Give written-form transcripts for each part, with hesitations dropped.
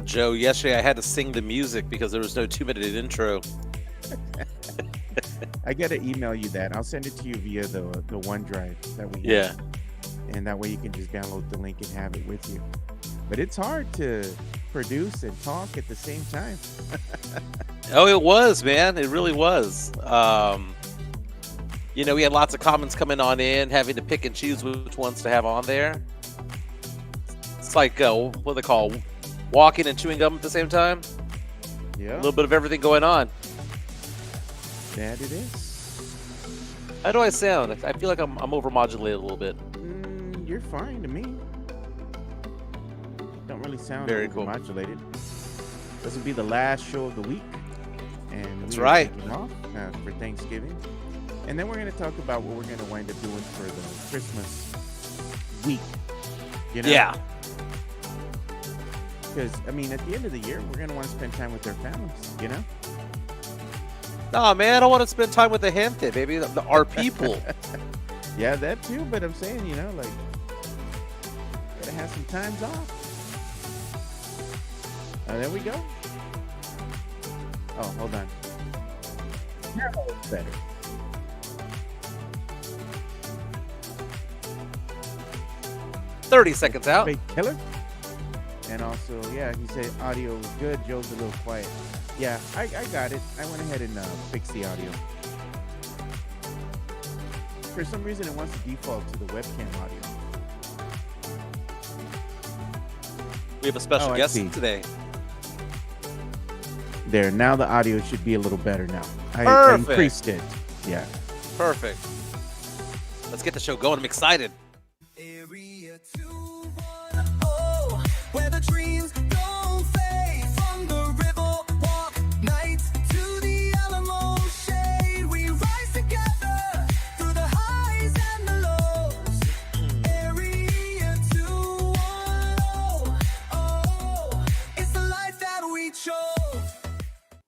Joe, yesterday I had to sing the music because there was no 2-minute intro. I gotta email you that. I'll send it to you via the OneDrive that we have, Yeah. and that way you can just download the link and have it with you. But it's hard to produce and talk at the same time. Oh, it was, man. It really was. We had lots of comments coming on in, having to pick and choose which ones to have on there. It's like, what do they call, walking and chewing gum at the same time? A Yeah, little bit of everything going on. that it is. How do I sound? I feel like I'm overmodulated a little bit. You're fine to me. Don't really sound Very cool. overmodulated. This will be the last show of the week, and That's we are right. taking off for Thanksgiving. And then we're going to talk about what we're going to wind up doing for the Christmas week. Yeah. Because, I mean, at the end of the year, we're going to want to spend time with our families. Nah, man, I want to spend time with the gente, baby. Our people. Yeah, that too. But I'm saying, like, gotta have some times off. There we go. Oh, hold on. Now it's better. 30 seconds out. Wait, killer. And also, yeah, he said audio was good. Joe's a little quiet. Yeah, I got it. I went ahead and fixed the audio. For some reason, it wants to default to the webcam audio. We have a special I guest see. today. There, now the audio should be a little better now. I Perfect. increased it. Yeah. Perfect. Let's get the show going. I'm excited. Area 210, where the dreams don't fade. From the river walk nights to the Alamo shade, we rise together through the highs and the lows. Area 210, it's the life that we chose.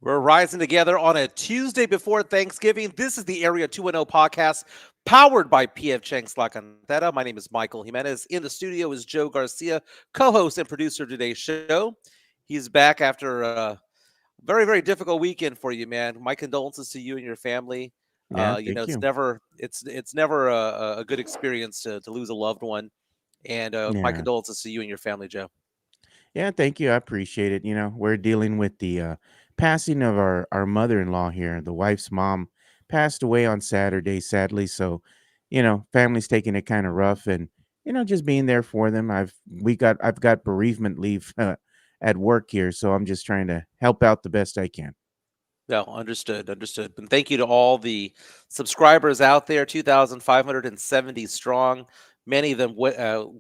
We're rising together on a Tuesday before Thanksgiving. This is the Area 210 podcast powered by PF Chang's La Cantera. My name is Michael Jimenez. In the studio is Joe Garcia, co-host and producer of today's show. He's back after a very, very difficult weekend for you, man. My condolences to you and your family. Yeah, It's thank you. never a good experience to lose a loved one. And my Yeah. condolences to you and your family, Joe. Yeah, thank you. I appreciate it. We're dealing with the passing of our mother-in-law here. The wife's mom passed away on Saturday, sadly. So, family's taking it kind of rough, and just being there for them. I've got bereavement leave at work here, so I'm just trying to help out the best I can. No, understood. And thank you to all the subscribers out there, 2,570 strong. Many of them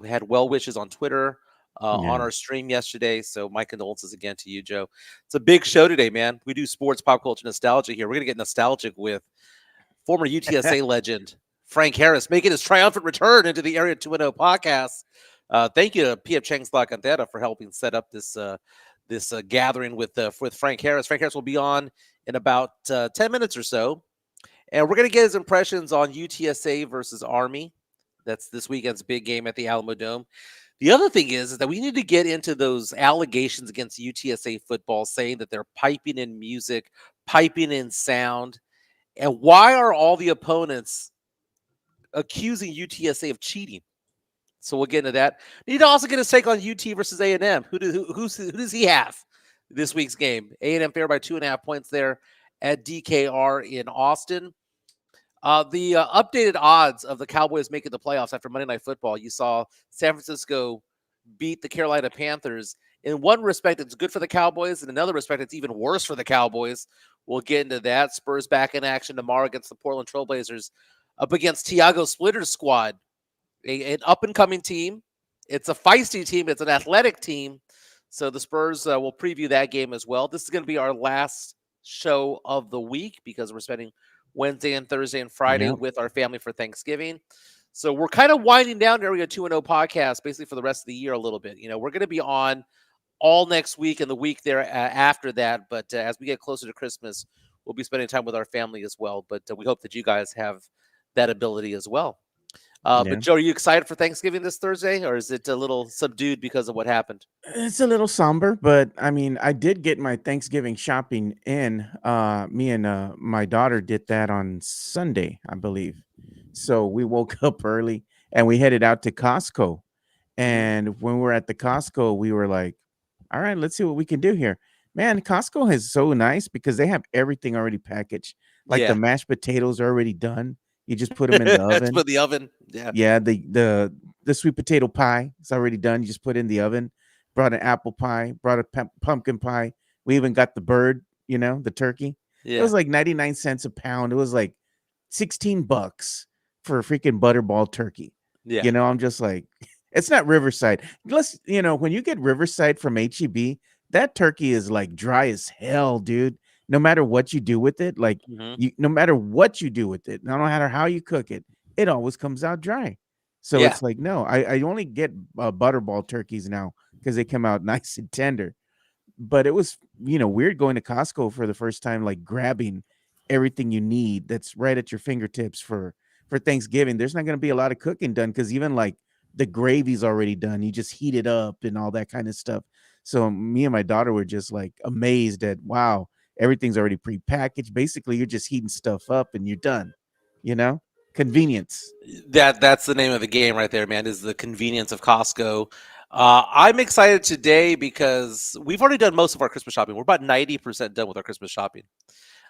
had well wishes on Twitter on Yeah. our stream yesterday. So my condolences again to you, Joe. It's a big show today, man. We do sports, pop culture, nostalgia here. We're going to get nostalgic with former UTSA legend Frank Harris making his triumphant return into the Area 210 podcast. Thank you to P.F. Chang's La Cantera for helping set up this gathering with Frank Harris. Frank Harris will be on in about 10 minutes or so. And we're going to get his impressions on UTSA versus Army. That's this weekend's big game at the Alamo Dome. The other thing is that we need to get into those allegations against UTSA football saying that they're piping in music, piping in sound. And why are all the opponents accusing UTSA of cheating? So we'll get into that. Need to also get his take on UT versus A&M. Who does he have this week's game? A&M fair by 2.5 points there at DKR in Austin. The updated odds of the Cowboys making the playoffs after Monday Night Football. You saw San Francisco beat the Carolina Panthers. In one respect, it's good for the Cowboys. In another respect, it's even worse for the Cowboys. We'll get into that. Spurs back in action tomorrow against the Portland Trailblazers up against Tiago Splitter's squad. An up-and-coming team. It's a feisty team. It's an athletic team. So the Spurs will preview that game as well. This is going to be our last show of the week because we're spending Wednesday and Thursday and Friday with our family for Thanksgiving. So we're kind of winding down Area 210 podcast basically for the rest of the year a little bit. We're going to be on all next week and the week there after that. But as we get closer to Christmas, we'll be spending time with our family as well. But we hope that you guys have that ability as well. Yeah. But Joe, are you excited for Thanksgiving this Thursday, or is it a little subdued because of what happened? It's a little somber, but I mean, I did get my Thanksgiving shopping in. Me and my daughter did that on Sunday, I believe. So we woke up early and we headed out to Costco. Hmm. And when we were at the Costco, we were like, all right, let's see what we can do here. Man, Costco is so nice because they have everything already packaged. Like the Yeah, mashed potatoes are already done. You just put them in the it's oven. put in the oven. Yeah, Yeah, the sweet potato pie is already done. You just put it in the oven. Brought an apple pie, brought a pumpkin pie. We even got the bird, the turkey. It was yeah, like 99 cents a pound. It was like 16 bucks for a freaking butterball turkey. yeah, I'm just like, it's not Riverside. When you get Riverside from HEB, that turkey is like dry as hell, dude. No matter what you do with it, like hmm, no matter what you do with it, no matter how you cook it, it always comes out dry. So yeah. it's like, no, I only get butterball turkeys now because they come out nice and tender. But it was, weird going to Costco for the first time, like grabbing everything you need that's right at your fingertips for Thanksgiving. There's not going to be a lot of cooking done because even like the gravy's already done. You just heat it up and all that kind of stuff. So me and my daughter were just like amazed at, wow, everything's already prepackaged. Basically, you're just heating stuff up and you're done. You know, convenience. That's the name of the game right there, man. Is the convenience of Costco. I'm excited today because we've already done most of our Christmas shopping. We're about 90% done with our Christmas shopping.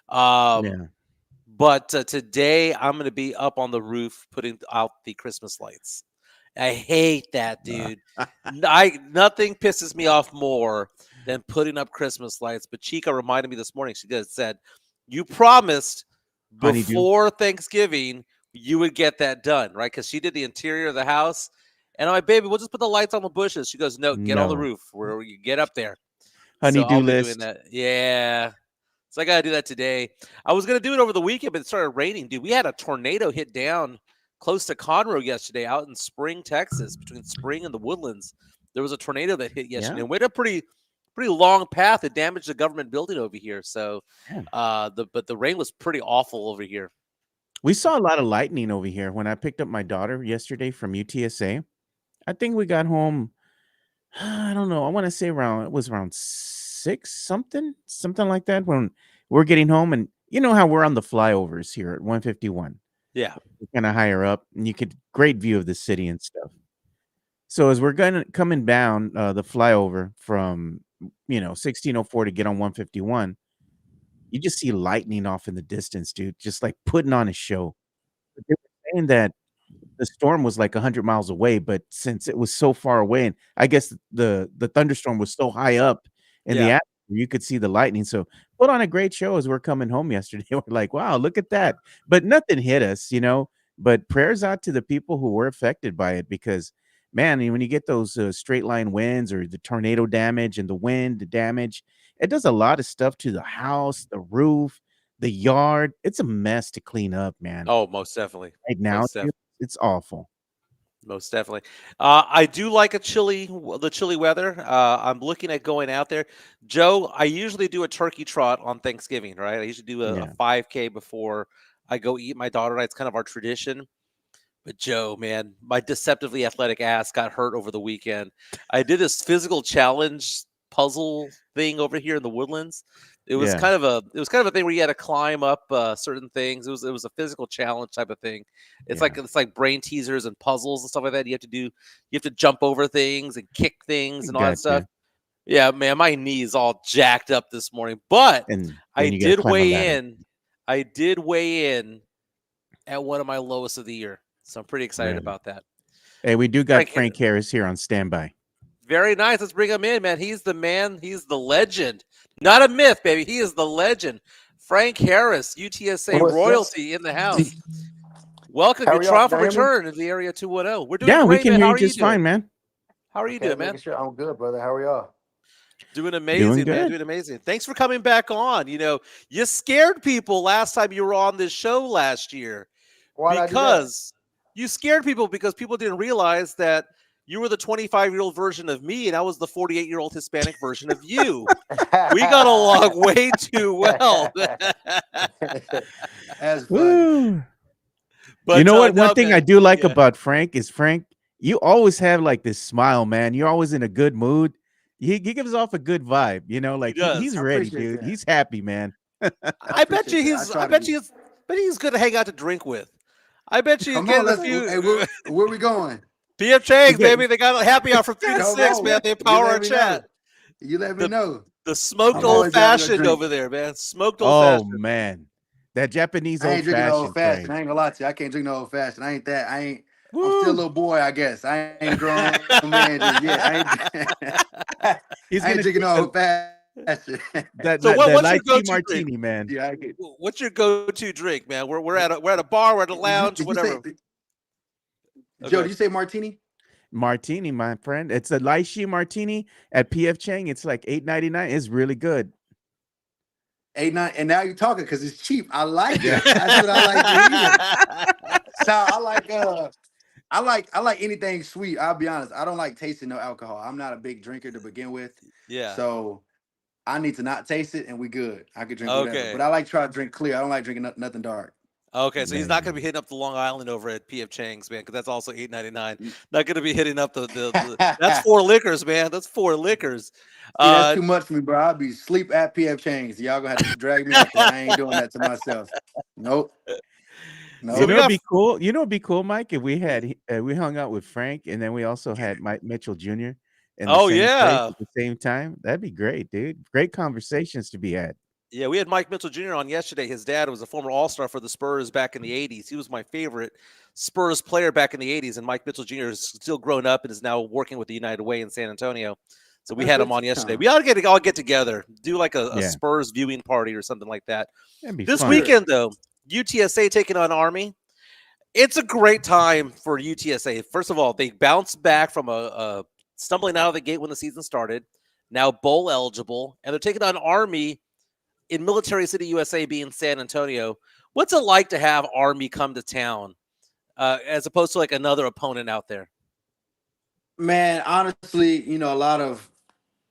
Um, Yeah. but today I'm going to be up on the roof putting out the Christmas lights. I hate that, dude. Nothing pisses me off more than putting up Christmas lights. But Chica reminded me this morning. She just said, "You promised Honeydew. before Thanksgiving you would get that done, right?" Because she did the interior of the house, and I'm like, "Baby, we'll just put the lights on the bushes." She goes, "No, get on the No. roof where you get up there." So Honeydew I'll be doing list. that. Yeah. So I got to do that today. I was going to do it over the weekend, but it started raining. Dude, we had a tornado hit down close to Conroe yesterday out in Spring, Texas, between Spring and the Woodlands. There was a tornado that hit yesterday Yeah. and went a pretty long path. It damaged a government building over here. So Man. but the rain was pretty awful over here. We saw a lot of lightning over here when I picked up my daughter yesterday from UTSA. I think we got home, I don't know, I want to say it was around 6 something like that when we're getting home. And you know how we're on the flyovers here at 151. Yeah. We're kind of higher up and you get great view of the city and stuff. So as we're coming down the flyover from 1604 to get on 151, you just see lightning off in the distance, dude, just like putting on a show. But they were saying that the storm was like 100 miles away, but since it was so far away, and I guess the thunderstorm was so high up in the Yeah. atmosphere, you could see the lightning. So put on a great show as we're coming home yesterday. We're like, wow, look at that. But nothing hit us. But prayers out to the people who were affected by it because man, when you get those straight line winds or the tornado damage and the wind, the damage, it does a lot of stuff to the house, the roof, the yard. It's a mess to clean up, man. Oh, most definitely. Right now, Most dude, definitely. it's awful. Most definitely. I do like the chilly weather. I'm looking at going out there. Joe, I usually do a turkey trot on Thanksgiving, right? I usually do a Yeah. 5K before I go eat my daughter and I. It's kind of our tradition. But Joe, man, my deceptively athletic ass got hurt over the weekend. I did this physical challenge puzzle thing over here in the Woodlands. Yeah. It was kind of a thing where you had to climb up certain things. It was a physical challenge type of thing. Yeah. It's like brain teasers and puzzles and stuff like that. You have to jump over things and kick I things and all that stuff. gotcha. Yeah, man, my knees all jacked up this morning. But And I then you gotta did climb a weigh ladder. in. I did weigh in at one of my lowest of the year. So I'm pretty excited Right. about that. Hey, we do got Frank, Frank Harris here on standby. very nice. Let's bring him in, man. He's the man. He's the legend. Not a myth, baby. He is the legend. Frank Harris, UTSA What's up? royalty in the house. Welcome. How Your are y'all? triumphant Can y'all hear me? return in the area 210. We're doing Yeah, we great, can man. hear How you are you just fine, doing? man. How are you Okay, doing, making man? sure I'm good, brother. How are y'all? Doing Doing amazing, man. good. Doing amazing. Thanks for coming back on. You scared people last time you were on this show last year Why'd I do because you scared people because people didn't realize that you were the 25-year-old version of me and I was the 48-year-old Hispanic version of you. We got along way too well. that? That's funny. Woo. You But know what? One no, thing I man. do like Yeah, about Frank is Frank, you always have like this smile, man. You're always in a good mood. He gives off a good vibe, he like he's does. I ready, appreciate dude. that. He's happy, man. I I bet appreciate you that. I he's. try I to bet be. you he's. Bet he's good to hang out to drink with. I bet you he's Come on, getting a let's. few. Hey, where we going? PF We Chang's, get baby. They got a happy hour from 3 to Come 6, man. on. They You power our let me chat. know. You let me The know. the smoked I'm old always down to go fashioned drink. over there, man. Smoked old Oh fashioned. man. That Japanese I old ain't drinking no old fashioned, fashioned. Frank. I ain't gonna lie to you. I can't drink no old fashioned. I ain't that. I ain't. I'm still a Woo! little boy, I guess. I ain't grown man just yet. I ain't. I He's ain't gonna drinking take no old fashioned. So that what's your lychee go-to drink? martini, man. Yeah, I get. What's your go-to drink, man? We're at a bar, we're at a lounge, Did you say, whatever. Joe? Okay. Did you say martini? Martini, my friend. It's a lychee martini at PF Chang. It's like $8.99. It's really good. 8 9, and now you're talking because it's cheap. I like Yeah. it. That's what I like to hear. So I like anything sweet. I'll be honest. I don't like tasting no alcohol. I'm not a big drinker to begin with. Yeah. So I need to not taste it and we good. I could drink whatever. But Okay. I like to try to drink clear. I don't like drinking nothing dark. Okay, so he's not going to be Man. hitting up the Long Island over at PF Chang's, man, because that's also 8.99. Mm. Not going to be hitting up the that's four liquors, man. That's four liquors. See, that's Uh, too much for me, bro. I'll be sleep at PF Chang's. Y'all gonna have to drag me out there. I ain't doing that to myself. Nope. so You Nope. we know, it'd got be cool. You know, it'd be cool, Mike, if we hung out with Frank, and then we also had Mike Mitchell Jr. in the oh same place yeah. at the same time. That'd be great, dude. Great conversations to be had. Yeah, we had Mike Mitchell Jr. on yesterday. His dad was a former All-Star for the Spurs back in the 80s. He was my favorite Spurs player back in the 80s, and Mike Mitchell Jr. is still grown up and is now working with the United Way in San Antonio. So we That's had him good on yesterday. time. We ought to all get together, do like a Yeah, Spurs viewing party or something like that. that'd be For This fun. sure. weekend, though, UTSA taking on Army. It's a great time for UTSA. First of all, they bounced back from a stumbling out of the gate when the season started. Now bowl eligible, and they're taking on Army in Military City, USA, being San Antonio. What's it like to have Army come to town, as opposed to like another opponent out there? Man, honestly, a lot of,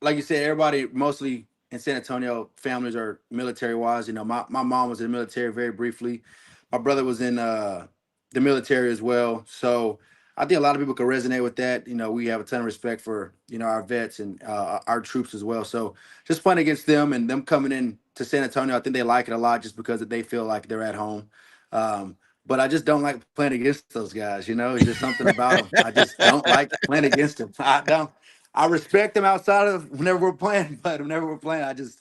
like you said, everybody mostly in San Antonio, families are military wise. My mom was in the military very briefly. My brother was in the military as well. So I think a lot of people can resonate with that. We have a ton of respect for, our vets and our troops as well. So just playing against them and them coming in to San Antonio, I think they like it a lot just because they feel like they're at home. Um, but I just don't like playing against those guys. It's just something about them. I just don't like playing against them. I don't. I respect them outside of whenever we're playing, but whenever we're playing, it's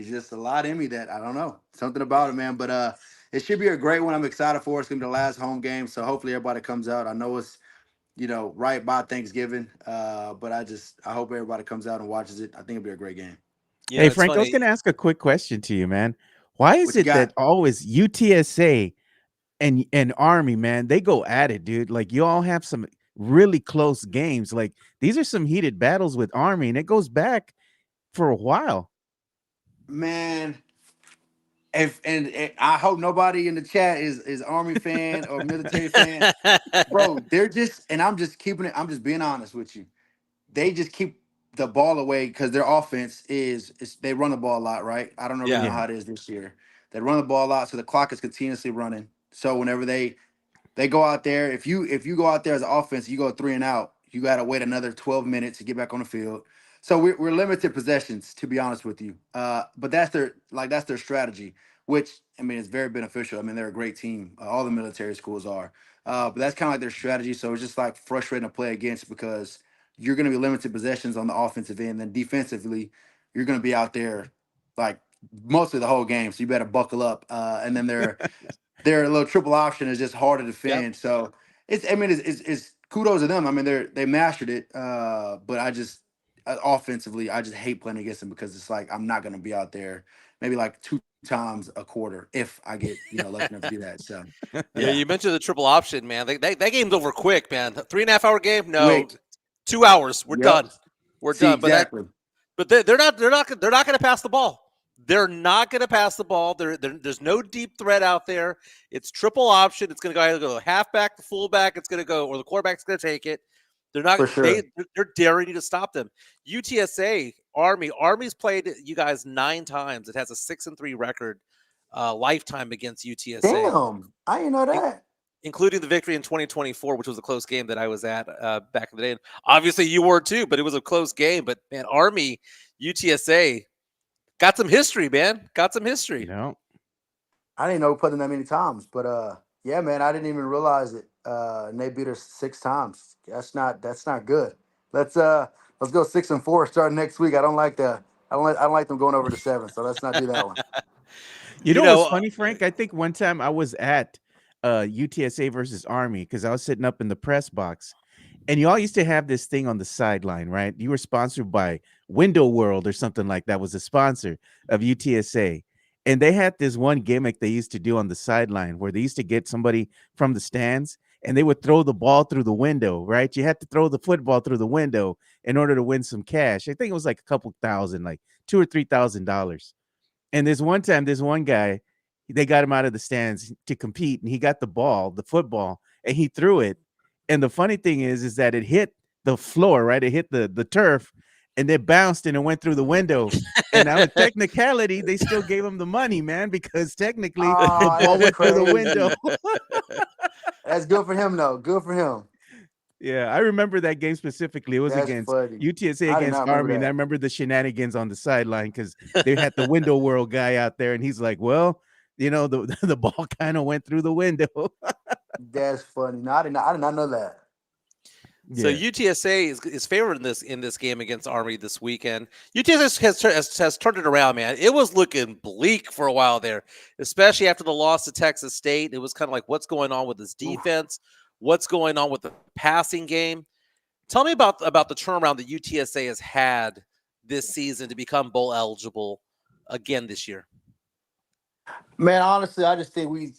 just a lot in me that I don't know. Something about it, man. But it should be a great one. I'm excited for it. It's gonna be the last home game. So hopefully everybody comes out. I know it's, right by Thanksgiving. But I hope everybody comes out and watches it. I think it'll be a great game. You know, Hey, it's Frank, I was funny. going to ask a quick question to you, man. Why is What you it that got? always UTSA and Army, man, they go at it, dude? Like you all have some really close games. Like these are some heated battles with Army, and it goes back for a while. Man, and I hope nobody in the chat is Army fan or military fan. Bro, they're just, and I'm just keeping it, I'm just being honest with you. They just keep the ball away because their offense is they run the ball a lot, right? I don't really know Yeah. Yeah. how it is this year. They run the ball a lot, so the clock is continuously running. So whenever they go out there, if you go out there as an offense, you go 3 and out, you got to wait another 12 minutes to get back on the field. So we're limited possessions, to be honest with you. But that's their strategy, which I mean is very beneficial. I mean they're a great team. All the military schools are. But that's kind of like their strategy. So it's just like frustrating to play against because you're going to be limited possessions on the offensive end. Then defensively, you're going to be out there like mostly the whole game. So you better buckle up. And then their little triple option is just hard to Yep. defend. So it's kudos to them. I mean they mastered it. But offensively, I just hate playing against them because it's like I'm not going to be out there maybe like 2 times a quarter if I get lucky enough to do that. So Yeah, yeah, you mentioned the triple option, man. That game's over quick, man. 3.5 hour game? No, quick. 2 hours. We're Yep. done. We're See done. exactly But they're not going to pass the ball. They're not going to pass the ball. There's no deep threat out there. It's triple option. It's going to either go halfback, the fullback. It's going to go, or the quarterback's going to take it. They're not. for sure. They're daring you to stop them. UTSA Army's played you guys 9 times. It has a 6-3 record, lifetime against UTSA. Damn, I didn't know that. including the victory in 2024, which was a close game that I was at back in the day. And obviously, you were too, but it was a close game. But man, Army, UTSA got some history, man. Got some You history. know, I didn't know we put them that many times, but yeah, man, I didn't even realize it. And they beat us 6 times. That's not good. Let's uh let's go 6-4 starting next week. I don't like them going over to 7. So let's not do that one. you You know what's know, funny, Frank? I think one time I was at UTSA versus Army because I was sitting up in the press box. And you all used to have this thing on the sideline, right? You were sponsored by Window World or something like that was a sponsor of UTSA. And they had this one gimmick they used to do on the sideline where they used to get somebody from the stands and they would throw the ball through the window, right? You had to throw the football through the window in order to win some cash. I think it was like a couple thousand, like $2,000 or $3,000. And this one time, this one guy, they got him out of the stands to compete, and he got the ball, the football, and he threw it. And the funny thing is that it hit the floor, right? It hit the turf, and it bounced and it went through the window. And on a technicality, they still gave him the money, man, because technically the Oh, ball that's went through the window. crazy. That's good for him though. Good for him. Yeah, I remember that game specifically. It was That's against funny. UTSA I did against not remember Army, and I that. remember the shenanigans on the sideline because they had the window world guy out there, and he's like, "Well, the the ball kind of went through the window." That's funny. No, I did not know that. so Yeah, UTSA is favored in this game against Army this weekend. UTSA has turned it around, man. It was looking bleak for a while there, especially after the loss to Texas State. It was kind of like, what's going on with this Oof. defense? What's going on with the passing game? Tell me about the turnaround that UTSA has had this season to become bowl eligible again this year. Man, honestly, I just think we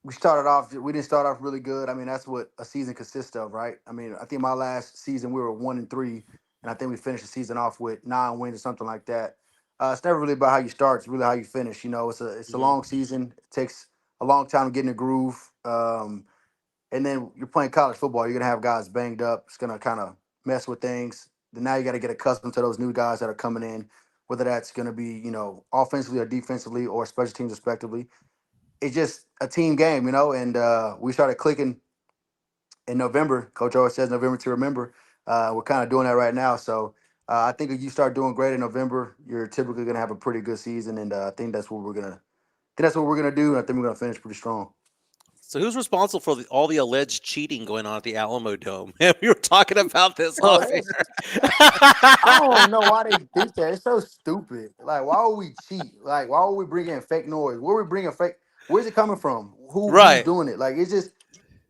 didn't start off really good. I mean, that's what a season consists of, right? I mean, I think my last season we were 1-3, and I think we finished the season off with 9 wins or something like that. It's never really about how you start; it's really how you finish. It's a Mhm. long season. It takes a long time to get in the groove. And then you're playing college football. You're gonna have guys banged up. It's gonna kind of mess with things. Then now you got to get accustomed to those new guys that are coming in, whether that's gonna be offensively or defensively or special teams respectively. It's just a team game, And we started clicking in November. Coach always says November to remember. We're kind of doing that right now. So I think if you start doing great in November, you're typically gonna have a pretty good season, and I think that's what we're gonna do. And I think we're gonna finish pretty strong. So who's responsible for all the alleged cheating going on at the Alamo Dome? We were talking about this Bro, off air. I don't know why they think that. It's so stupid. Like, why would we cheat? Like, why would we bring in fake noise? Where we bringing fake? Where's it coming from? Who's Right. doing it? Like, it's just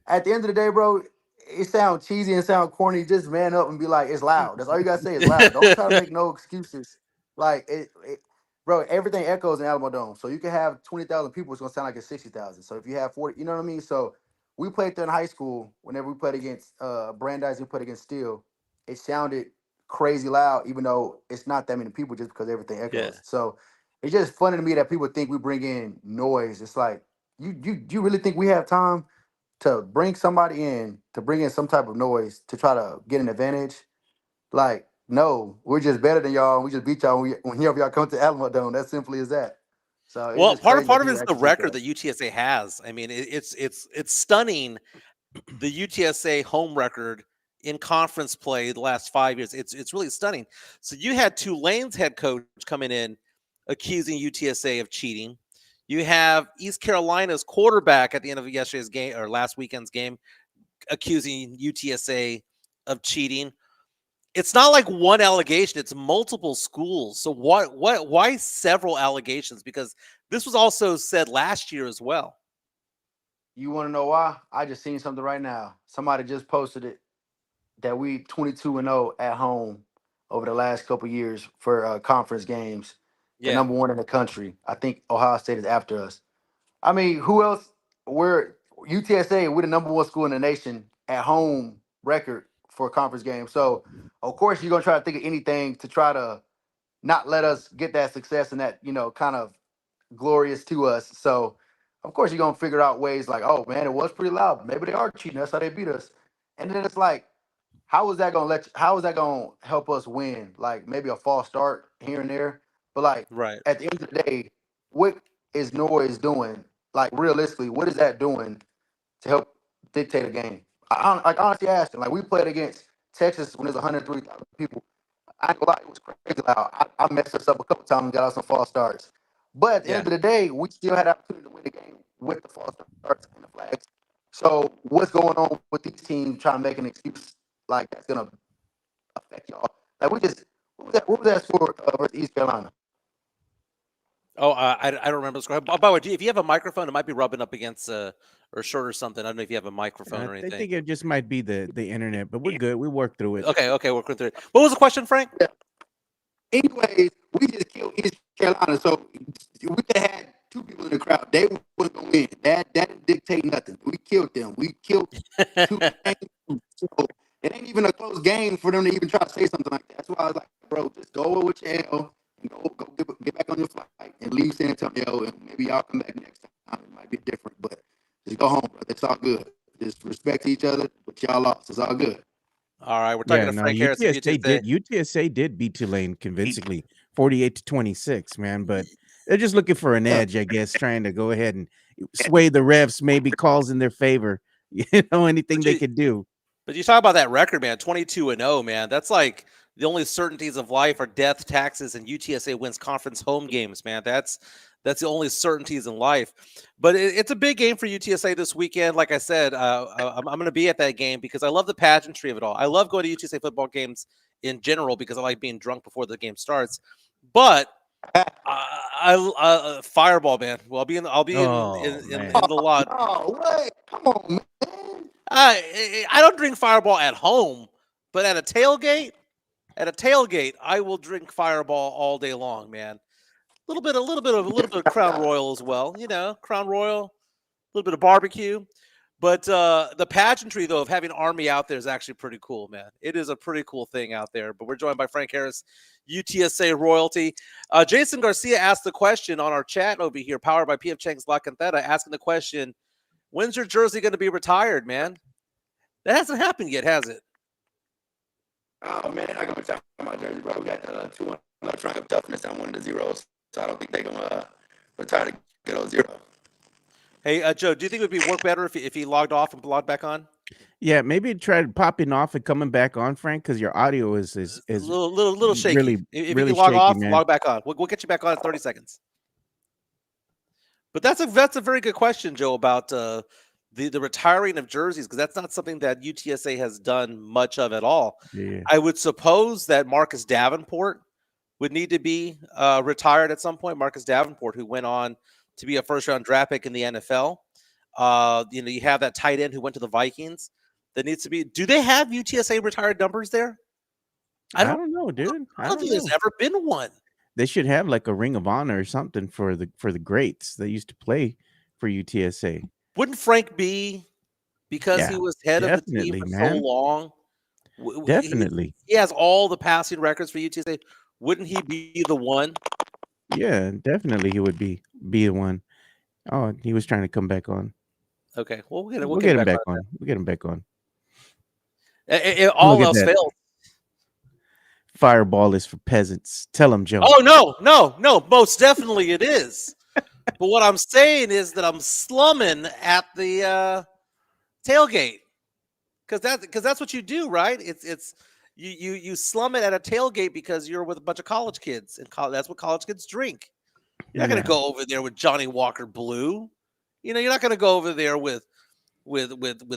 at the end of the day, bro. It sounds cheesy and sound corny. Just man up and be like, it's loud. That's all you gotta say. Is loud. Don't try to make no excuses. Like bro. Everything echoes in Alamo Dome. So you can have 20,000 people. It's gonna sound like it's 60,000. So if you have 40, you know what I mean. So we played there in high school. Whenever we played against Brandeis, we played against Steel. It sounded crazy loud, even though it's not that many people, just because everything Yeah. echoes. So it's just funny to me that people think we bring in noise. It's like you really think we have time to bring somebody in to bring in some type of noise to try to get an advantage? Like, no, we're just better than y'all. And we just beat y'all whenever y'all come to Alamo Dome. That simply as that. So it's Well, just part of crazy that part of it people is the actually think record that. that UTSA has. I mean, it's stunning, the UTSA home record in conference play the last 5 years. It's really stunning. So you had Tulane's head coach coming in accusing UTSA of cheating. You have East Carolina's quarterback at the end of yesterday's game or last weekend's game accusing UTSA of cheating. It's not like one allegation, it's multiple schools. So why several allegations? Because this was also said last year as well. You want to know why? I just seen something right now. Somebody just posted it that we 22-0 at home over the last couple years for conference games. The Yeah. number one in the country. I think Ohio State is after us. I mean, who else? We're UTSA. We're the number one school in the nation at home record for a conference game. So, of course, you're gonna try to think of anything to try to not let us get that success and that kind of glorious to us. So, of course, you're gonna figure out ways like, oh man, it was pretty loud. Maybe they are cheating. That's how they beat us. And then it's like, how is that gonna help us win? Like maybe a false start here and there. But like Right. at the end of the day, what is noise doing? Like realistically, what is that doing to help dictate a game. Like honestly asking, like we played against Texas when there's 103,000 people. I ain't gonna lie, it was crazy loud. I messed us up a couple times and got out some false starts. But at the Yeah. end of the day, we still had the opportunity to win the game with the false starts and the flags. So what's going on with these teams trying to make an excuse like that's gonna affect y'all? Like we just what was that score versus East Carolina? Oh, I don't remember the score. By the way, if you have a microphone, it might be rubbing up against or short or something. I don't know if you have a microphone or I anything. think it just might be the internet, but we're good. We work through it. Okay, we're going through it. What was the question, Frank? Anyways, we just killed East Carolina, so we could have had two people in the crowd. They wasn't gonna win. That didn't dictate nothing. We killed them. We killed two games. So it ain't even a close game for them to even try to say something like that. That's why I was like, bro, just go with your L and go get back on your flight and leave San Antonio, and maybe y'all come back next time. It might be different, but just go home, bro. It's all good. Just respect each other, but y'all lost. It's all good. All right, we're talking Yeah, to no, Frank Harris of UTSA. UTSA did beat Tulane convincingly, 48-26, man. But they're just looking for an edge, I guess, trying to go ahead and sway the refs, maybe calls in their favor. Anything they could do. But you talk about that record, man, 22-0, man. That's like the only certainties of life are death, taxes, and UTSA wins conference home games, man. That's the only certainties in life. But it's a big game for UTSA this weekend. Like I said, I'm going to be at that game because I love the pageantry of it all. I love going to UTSA football games in general because I like being drunk before the game starts. But Fireball, man. Well, I'll be in the lot. Oh, what? Come on, man. I don't drink Fireball at home, but at a tailgate, I will drink Fireball all day long, man. A little bit of Crown Royal as well, Crown Royal, a little bit of barbecue. But the pageantry, though, of having Army out there is actually pretty cool, man. It is a pretty cool thing out there. But we're joined by Frank Harris, UTSA royalty. Jason Garcia asked the question on our chat over here, powered by PF Chang's La Cantera, asking the question, when's your jersey going to be retired, man? That hasn't happened yet, has it? Oh, man, I got to talk about my jersey, bro. We got 2-1 triumph toughness on one of the zeros. So I don't think they're going to retire to get those zeros. Hey, Joe, do you think it would work better if he logged off and logged back on? Yeah, maybe try popping off and coming back on, Frank, because your audio is a little shaky. Really, if really you can log shaky, off, man. log back on. We'll get you back on in 30 seconds. But that's a very good question, Joe, about the retiring of jerseys, because that's not something that UTSA has done much of at all. Yeah. I would suppose that Marcus Davenport would need to be retired at some point. Marcus Davenport, who went on to be a first-round draft pick in the NFL. You have that tight end who went to the Vikings. That needs to be. Do they have UTSA retired numbers there? I don't know, dude. I don't think there's ever been one. They should have like a Ring of Honor or something for the greats that used to play for UTSA. Wouldn't Frank be, because he was head of the team for so long? Definitely. He has all the passing records for UTSA. Wouldn't he be the one? Yeah, definitely he would be the one. Oh, he was trying to come back on. Okay, well, we'll get him back on. We'll get him back on. All else fails. Fireball is for peasants. Tell him, Joe. Oh, no. Most definitely it is. But what I'm saying is that I'm slumming at the tailgate, because that's what you do, right? It's you slum it at a tailgate because you're with a bunch of college kids, and that's what college kids drink. You're not going to go over there with Johnny Walker Blue. You're not going to go over there with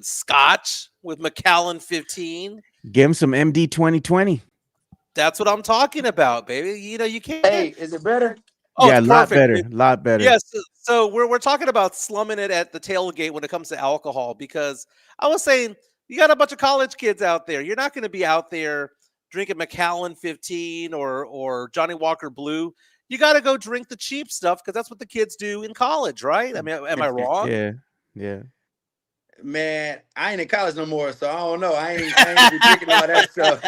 Scotch, with Macallan 15. Give him some MD 2020. That's what I'm talking about, baby. You can't. Hey, is it better? Oh, yeah, a lot perfect. better. Yes. So we're talking about slumming it at the tailgate when it comes to alcohol, because I was saying you got a bunch of college kids out there. You're not going to be out there drinking Macallan 15 or Johnny Walker Blue. You got to go drink the cheap stuff, because that's what the kids do in college, right? I mean, am I wrong? Yeah. Man, I ain't in college no more, so I don't know. I ain't be drinking all that stuff.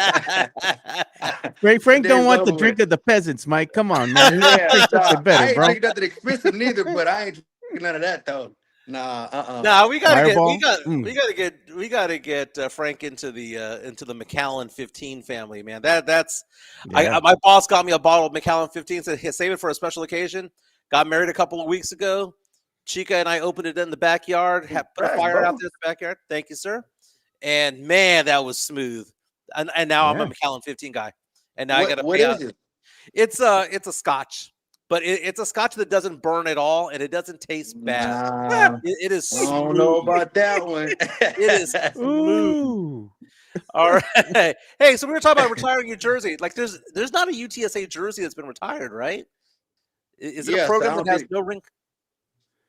Frank don't want the drink of the peasants, Mike. Come on, man. Yeah, better, I ain't bro. drinking nothing expensive neither, but I ain't drinking none of that though. Nah, we gotta Fireball? we gotta get Frank into the Macallan 15 family, man. That's my boss got me a bottle of Macallan 15, said, hey, save it for a special occasion. Got married a couple of weeks ago. Chica and I opened it in the backyard, put a Congrats, fire out bro. there in the backyard. Thank you, sir. And man, that was smooth. And now I'm a Yeah. Macallan 15 guy, and now I got to What pay out. is it? It's a Scotch, but it's a Scotch that doesn't burn at all, and it doesn't taste bad. Nah, It is I don't know smooth. about that one. It is smooth. Ooh. All right. Hey, so we were talking about retiring your jersey. Like, there's not a UTSA jersey that's been retired, right? Is it a Yes, program that has no ring?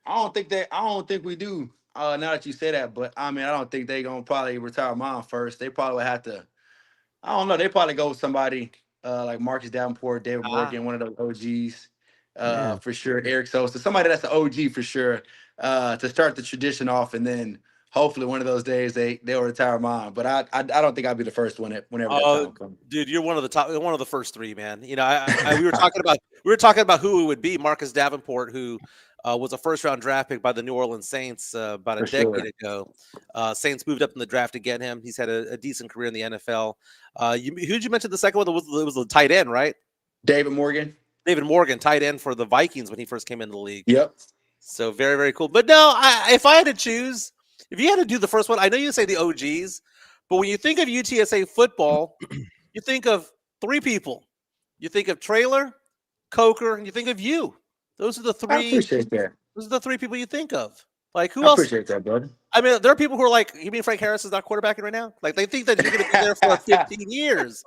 I don't think we do. Now that you say that, but I mean, I don't think they gonna probably retire mine first. They probably would have to. I don't know. They probably go with somebody like Marcus Davenport, David Ah, Morgan, one of those OGs, Yeah. for sure. Eric Sosa, somebody that's an OG for sure, to start the tradition off, and then hopefully one of those days they'll retire mine. But I don't think I'll be the first one whenever that oh, time comes. dude, you're one of the top, one of the first three, man. We were talking about who it would be. Marcus Davenport, who was a first round draft pick by the New Orleans Saints about a For decade sure. ago. Saints moved up in the draft to get him. He's had a decent career in the NFL. Who'd you mention the second one? It was the tight end, right? David Morgan. David Morgan, tight end for the Vikings when he first came into the league. Yep. So very, very cool. But no, if I had to choose, if you had to do the first one, I know you say the OGs, but when you think of UTSA football, you think of three people. You think of Trailer, Coker, and you think of you. Those are the I three. appreciate that. Those are the three people you think of. Like who I else? appreciate that, brother. I mean, there are people who are like, you mean Frank Harris is not quarterbacking right now? Like they think that you're going to be there for 15 years.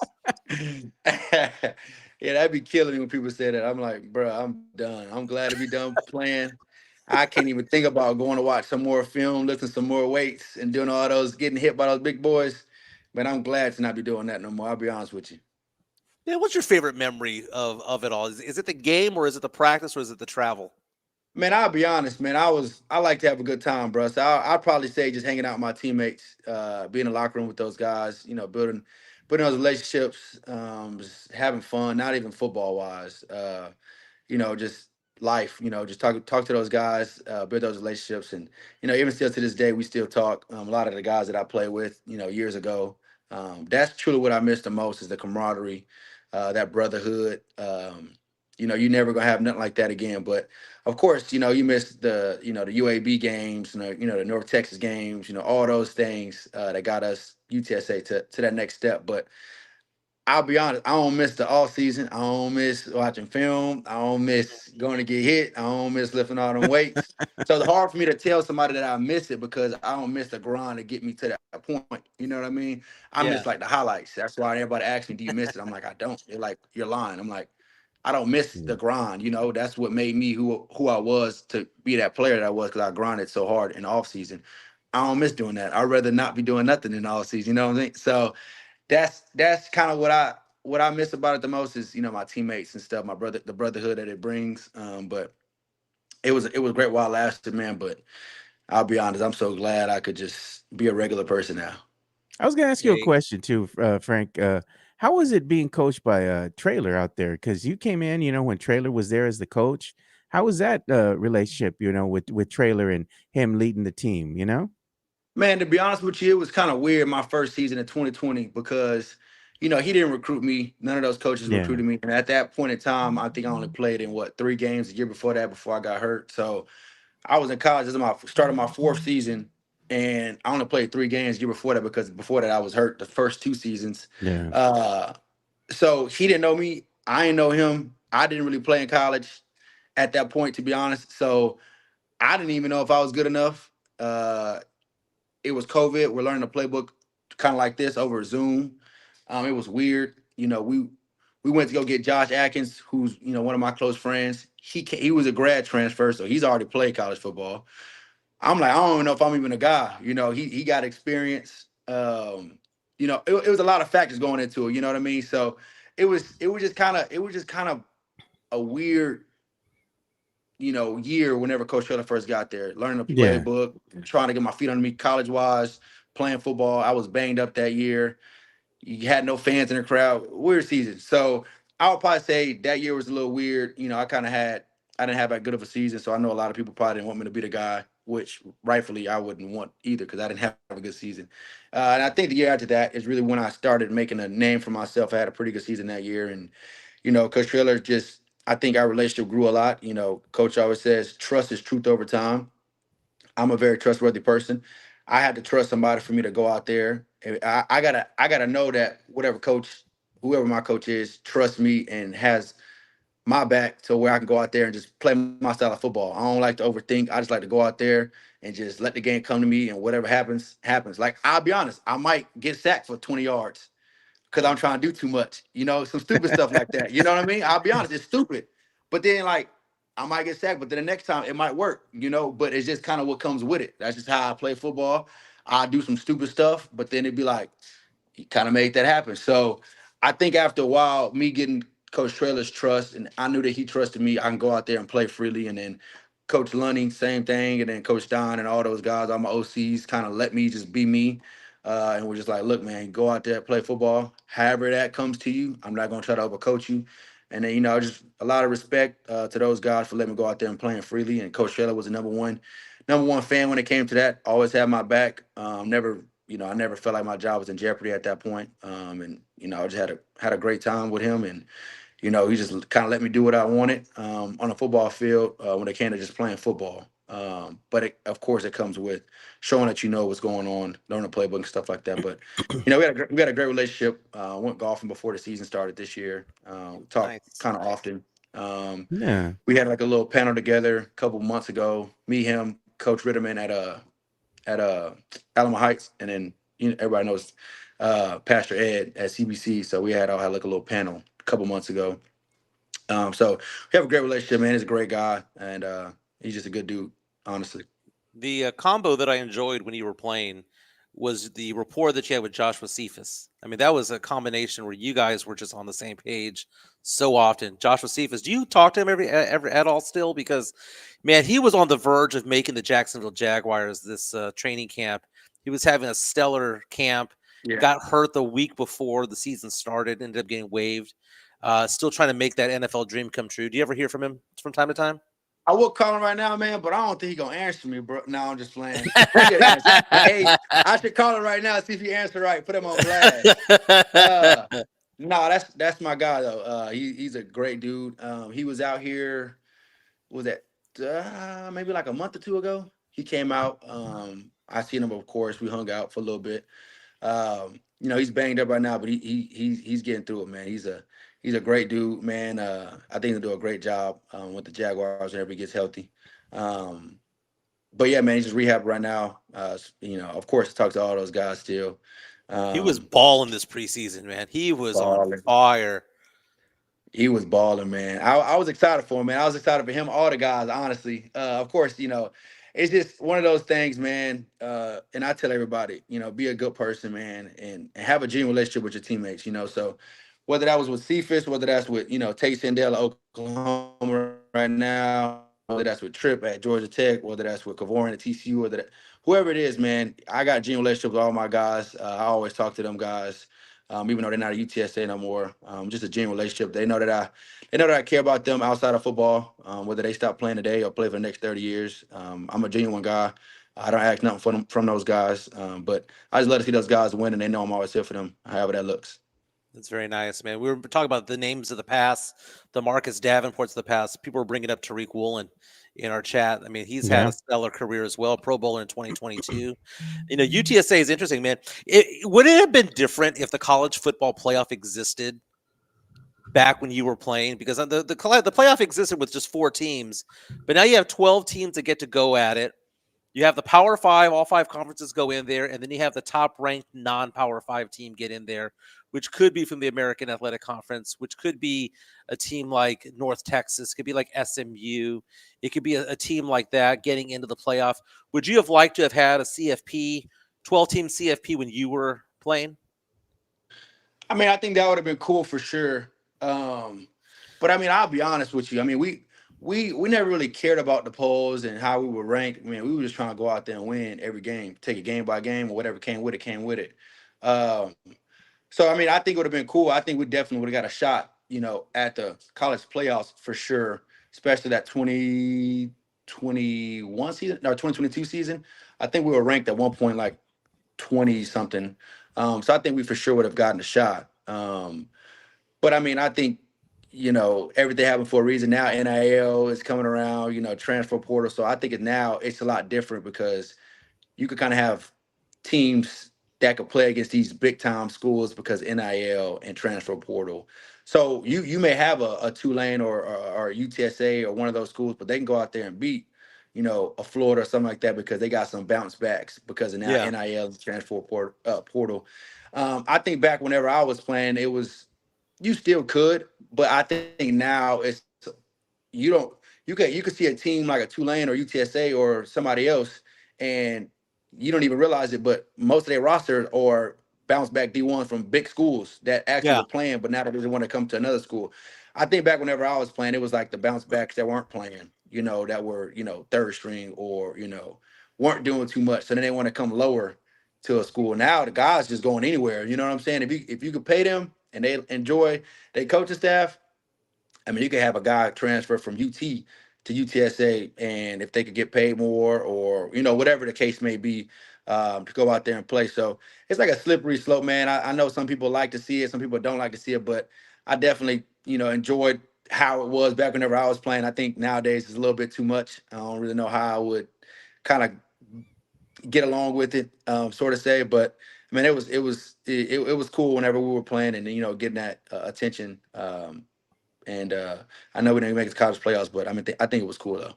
Yeah, that'd be killing me when people say that. I'm like, bro, I'm done. I'm glad to be done playing. I can't even think about going to watch some more film, lifting some more weights, and doing all those, getting hit by those big boys. But I'm glad to not be doing that no more. I'll be honest with you. Yeah, what's your favorite memory of it all? Is it the game or is it the practice or is it the travel? Man, I'll be honest, man. I like to have a good time, bro. So I'd probably say just hanging out with my teammates, being in the locker room with those guys, building those relationships, just having fun, not even football wise. Just life, just talk to those guys, build those relationships. And, even still to this day, we still talk. A lot of the guys that I played with, years ago. That's truly what I miss the most is the camaraderie, that brotherhood. You never gonna have nothing like that again. But of course, you miss the UAB games, the North Texas games, all those things that got us UTSA to that next step. But I'll be honest, I don't miss the off season. I don't miss watching film. I don't miss going to get hit. I don't miss lifting all them weights. So it's hard for me to tell somebody that I miss it because I don't miss the grind to get me to that point. You know what I mean? I miss Yeah. like the highlights. That's why everybody asks me, "Do you miss it?" I'm like, I don't. They're like, "You're lying." I'm like, I don't miss Yeah. the grind. That's what made me who I was to be that player that I was because I grinded so hard in the off season. I don't miss doing that. I'd rather not be doing nothing in the off season. You know what I mean? So that's kind of what I miss about it the most is my teammates and stuff, the brotherhood that it brings. But it was great while it lasted, man. But I'll be honest, I'm so glad I could just be a regular person now. I was gonna ask you a Hey, question too, Frank. How was it being coached by Trailer out there? Because you came in, when Trailer was there as the coach. How was that relationship, with Trailer and him leading the team? Man, to be honest with you, it was kind of weird my first season in 2020 because he didn't recruit me. None of those coaches Yeah. recruited me, and at that point in time, I think I only played in what 3 games a year before that before I got hurt. So I was in college. This is my start of my fourth season, and I only played 3 games a year before that because before that I was hurt the first 2 seasons. Yeah. Uh, so he didn't know me. I didn't know him. I didn't really play in college at that point, to be honest. So I didn't even know if I was good enough. It was COVID. We're learning the playbook kind of like this over Zoom. It was weird. We went to go get Josh Atkins, who's one of my close friends. He was a grad transfer, so he's already played college football. I'm like, I don't even know if I'm even a guy. He got experience. It was a lot of factors going into it. You know what I mean? So it was just kind of a weird year whenever Coach Taylor first got there, learning the Yeah. playbook, trying to get my feet under me college wise, playing football. I was banged up that year. You had no fans in the crowd. Weird season. So I would probably say that year was a little weird. I didn't have that good of a season. So I know a lot of people probably didn't want me to be the guy, which rightfully I wouldn't want either because I didn't have a good season. And I think the year after that is really when I started making a name for myself. I had a pretty good season that year. And, Coach Trailer just I think our relationship grew a lot. You know, Coach always says trust is truth over time. I'm a very trustworthy person. I had to trust somebody for me to go out there. And I gotta know that whatever coach, whoever my coach is, trusts me and has my back to where I can go out there and just play my style of football. I don't like to overthink. I just like to go out there and just let the game come to me, and whatever happens, happens. Like, I'll be honest, I might get sacked for 20 yards because I'm trying to do too much. You know, some stupid stuff like that. You know what I mean? I'll be honest, it's stupid. But then, like, I might get sacked, but then the next time it might work, you know, but it's just kind of what comes with it. That's just how I play football. I do some stupid stuff, but then it'd be like, he kind of made that happen. So I think after a while, me getting Coach Traylor's trust, and I knew that he trusted me, I can go out there and play freely. And then Coach Lunny, same thing. And then Coach Don and all those guys, all my OCs, kind of let me just be me. And we're just like, look, man, go out there, play football. However that comes to you, I'm not going to try to overcoach you. And then, you know, just a lot of respect to those guys for letting me go out there and playing freely. And Coach Traylor was the number one fan when it came to that. Always had my back. Never, you know, I never felt like my job was in jeopardy at that point. And you know, I just had a great time with him, and you know, he just kind of let me do what I wanted on a football field when it came to just playing football. But of course, it comes with showing that you know what's going on, learning the playbook and stuff like that. But you know, we had a great relationship. Went golfing before the season started this year. We talked Nice. kind of often. Um, Yeah. we had like a little panel together a couple months ago. Me, him, Coach Ritterman at Alamo Heights, and then, you know, everybody knows Pastor Ed at CBC. So we had like a little panel a couple months ago. So we have a great relationship, man. He's a great guy, and he's just a good dude, honestly. The combo that I enjoyed when you were playing was the rapport that you had with Joshua Cephas. I mean, that was a combination where you guys were just on the same page so often. Joshua Cephas, do you talk to him ever at all still? Because man, he was on the verge of making the Jacksonville Jaguars this training camp. He was having a stellar camp. Yeah. Got hurt the week before the season started. Ended up getting waived. Still trying to make that NFL dream come true. Do you ever hear from him from time to time? I will call him right now, man, but I don't think he gonna answer me, bro. No, I'm just playing. He should answer. Hey, I should call him right now, see if he answer right. Put him on blast. Uh, no, that's my guy though. He's a great dude. He was out here. Was that maybe like a month or two ago? He came out. I seen him, of course. We hung out for a little bit. You know, he's banged up right now, but he's getting through it, man. He's a great dude, man. I think he'll do a great job with the Jaguars whenever he gets healthy. Um, but yeah, man, he's just rehab right now. You know, of course, talk to all those guys still. He was Um, balling this preseason, man. He was on balling. fire. He was balling, man. I was excited for him, man. I was excited for him, all the guys, honestly. Of course, you know, it's just one of those things, man. And I tell everybody, you know, be a good person, man, and have a genuine relationship with your teammates, you know. So whether that was with Cephas, whether that's with, you know, Tate Sandell at Oklahoma right now, whether that's with Tripp at Georgia Tech, whether that's with Kavorin at TCU, whoever it is, man, I got a genuine relationship with all my guys. I always talk to them guys, even though they're not a UTSA no more. Just a genuine relationship. They know that I care about them outside of football, whether they stop playing today or play for the next 30 years. I'm a genuine guy. I don't ask nothing from those guys, but I just love to see those guys win, and they know I'm always here for them, however that looks. That's very nice, man. We were talking about the names of the past, the Marcus Davenports of the past. People were bringing up Tariq Woolen in our chat. I mean, he's had Yeah. a stellar career as well, Pro Bowler in 2022. You know, UTSA is interesting, man. Would it have been different if the college football playoff existed back when you were playing? Because the playoff existed with just 4 teams, but now you have 12 teams that get to go at it. You have the Power Five, all 5 conferences go in there, and then you have the top ranked non-Power Five team get in there, which could be from the American Athletic Conference, which could be a team like North Texas, could be like SMU. It could be a team like that getting into the playoff. Would you have liked to have had a CFP, 12-team CFP when you were playing? I mean, I think that would have been cool for sure. Um, but I mean, I'll be honest with you. I mean, we never really cared about the polls and how we were ranked. I mean, we were just trying to go out there and win every game, take it game by game, or whatever came with it, came with it. Um, so I mean, I think it would have been cool. I think we definitely would have got a shot, you know, at the college playoffs for sure, especially that 2021 season or 2022 season. I think we were ranked at one point like 20 something. So I think we for sure would have gotten a shot. But I mean, I think, everything happened for a reason. Now NIL is coming around, transfer portal. So I think it's a lot different because you could kind of have teams that could play against these big time schools because NIL and transfer portal. So you may have a Tulane or UTSA or one of those schools, but they can go out there and beat, a Florida or something like that because they got some bounce backs because of now Yeah. NIL and transfer portal. I think back whenever I was playing, it was you still could, but I think now you don't you could see a team like a Tulane or UTSA or somebody else, and you don't even realize it, but most of their rosters are bounce back D1 from big schools that actually Yeah. were playing, but now they just want to come to another school. I think back whenever I was playing, it was like the bounce backs that weren't playing, that were, third string or, weren't doing too much. So then they want to come lower to a school. Now the guys just going anywhere. You know what I'm saying? If you could pay them and they enjoy their coaching staff, I mean, you could have a guy transfer from UT to UTSA, and if they could get paid more, or whatever the case may be, to go out there and play. So it's like a slippery slope, man. I know some people like to see it, some people don't like to see it, but I definitely, enjoyed how it was back whenever I was playing. I think nowadays it's a little bit too much. I don't really know how I would kind of get along with it, sort of say, but I mean, it was cool whenever we were playing and getting that attention. And I know we didn't make the college playoffs, but I mean, I think it was cool though.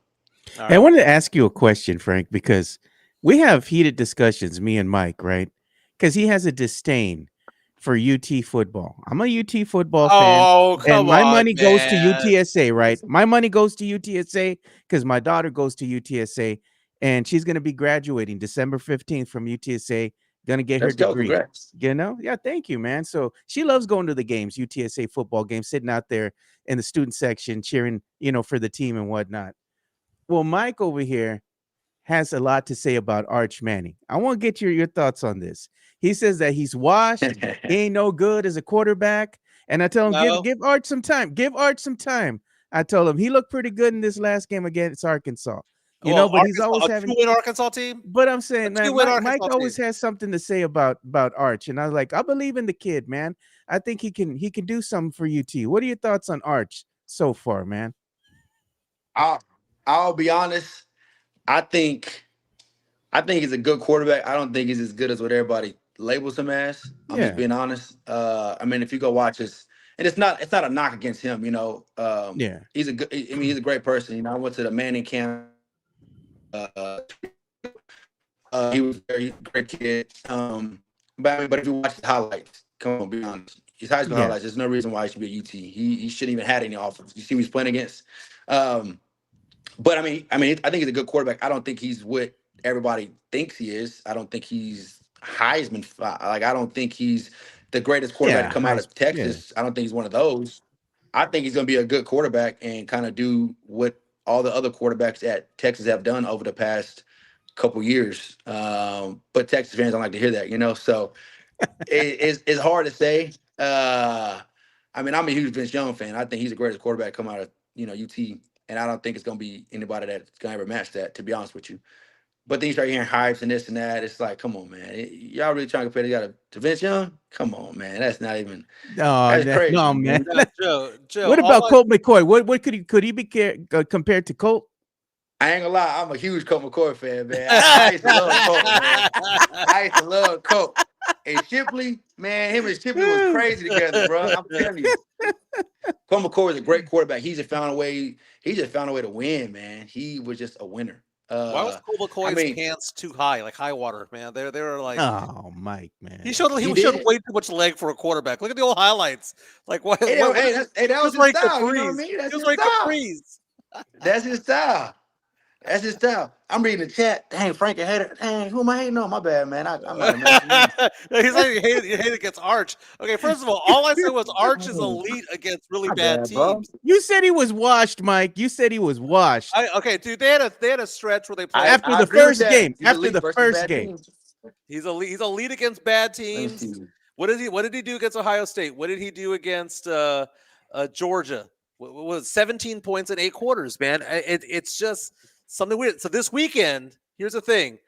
All Hey, I right. wanted to ask you a question, Frank, because we have heated discussions, me and Mike, right? Because he has a disdain for UT football. I'm a UT football fan, Oh, and come my on, money goes to man. UTSA, right? My money goes to UTSA because my daughter goes to UTSA, and she's going to be graduating December 15th from UTSA, going to get her Let's go. degree. Congrats. Yeah, thank you, man. So she loves going to the games, UTSA football games, sitting out there in the student section, cheering, for the team and whatnot. Well, Mike over here has a lot to say about Arch Manning. I want to get your thoughts on this. He says that he's washed, he ain't no good as a quarterback. And I tell him, give No. give Arch some time. Give Arch some time. I told him he looked pretty good in this last game against Arkansas. Well, But he's Arkansas, always a having two-win Arkansas team, but I'm a saying, man, two-win Mike Arkansas always team. has something to say about Arch. And I was like, I believe in the kid, man. I think he can do something for UT. What are your thoughts on Arch so far, man? I'll I'll be honest. I think I think he's a good quarterback. I don't think he's as good as what everybody labels him as. I'm just Yeah, being honest. I mean, if you go watch his, and it's not a knock against him. yeah, He's a good. I mean, he's a great person. I went to the Manning camp. Uh, he was a very great kid. But if you watch his highlights, come on, be honest. His high school yeah, highlights. There's no reason why he should be a UT. He shouldn't even had any offense. You see who he's playing against. Um, but I think he's a good quarterback. I don't think he's what everybody thinks he is. I don't think he's like I don't think he's the greatest quarterback to yeah. come out of Yeah. Texas. I don't think he's one of those. I think he's going to be a good quarterback and kind of do what all the other quarterbacks at Texas have done over the past couple years. But Texas fans don't like to hear that. So it's hard to say. I mean, I'm a huge Vince Young fan. I think he's the greatest quarterback come out of UT, and I don't think it's gonna be anybody that's gonna ever match that. To be honest with you, but then you start hearing hypes and this and that. It's like, come on, man, y'all really trying to compare the guy to Vince Young? Come on, man, that's not even Oh, that's no, crazy, man. man. Now, Joe, What all about I Colt McCoy? What could he be compared to Colt? I ain't gonna lie, I'm a huge Colt McCoy fan, man. I used to love Colt, man. I used to love Colt. And Shipley, man, him and Shipley was crazy together, bro. I'm telling you. Colt McCoy is a great quarterback. He just found a way. He just found a way to win, man. He was just a winner. Why was Colt I McCoy's mean, pants too high, like high water, man? They were like Oh, Mike, he man. showed he he showed did. way too much leg for a quarterback. Look at the old highlights. Like Hey, what is it? that He was was his wearing style. You know what I capris. mean? He That's was his wearing style. capris. That's his style. That's his style. I'm reading the chat. Dang, Frank, I hater. Dang, who am I hating on? My bad, man. I might have made some names. He's like you hate against Arch. Okay, first of all I said was Arch is Oh, elite against really my bad bad, bro. teams. You said he was washed, Mike. You said he was washed Okay, dude, they had a stretch where they played. after I the agree with first that. game. He's After elite the versus first bad game. teams. He's elite against bad Let me teams. see. What did he do against Ohio State? What did he do against Georgia? What was it, 17 points in 8 quarters, man? It's just something weird. So this weekend, here's the thing.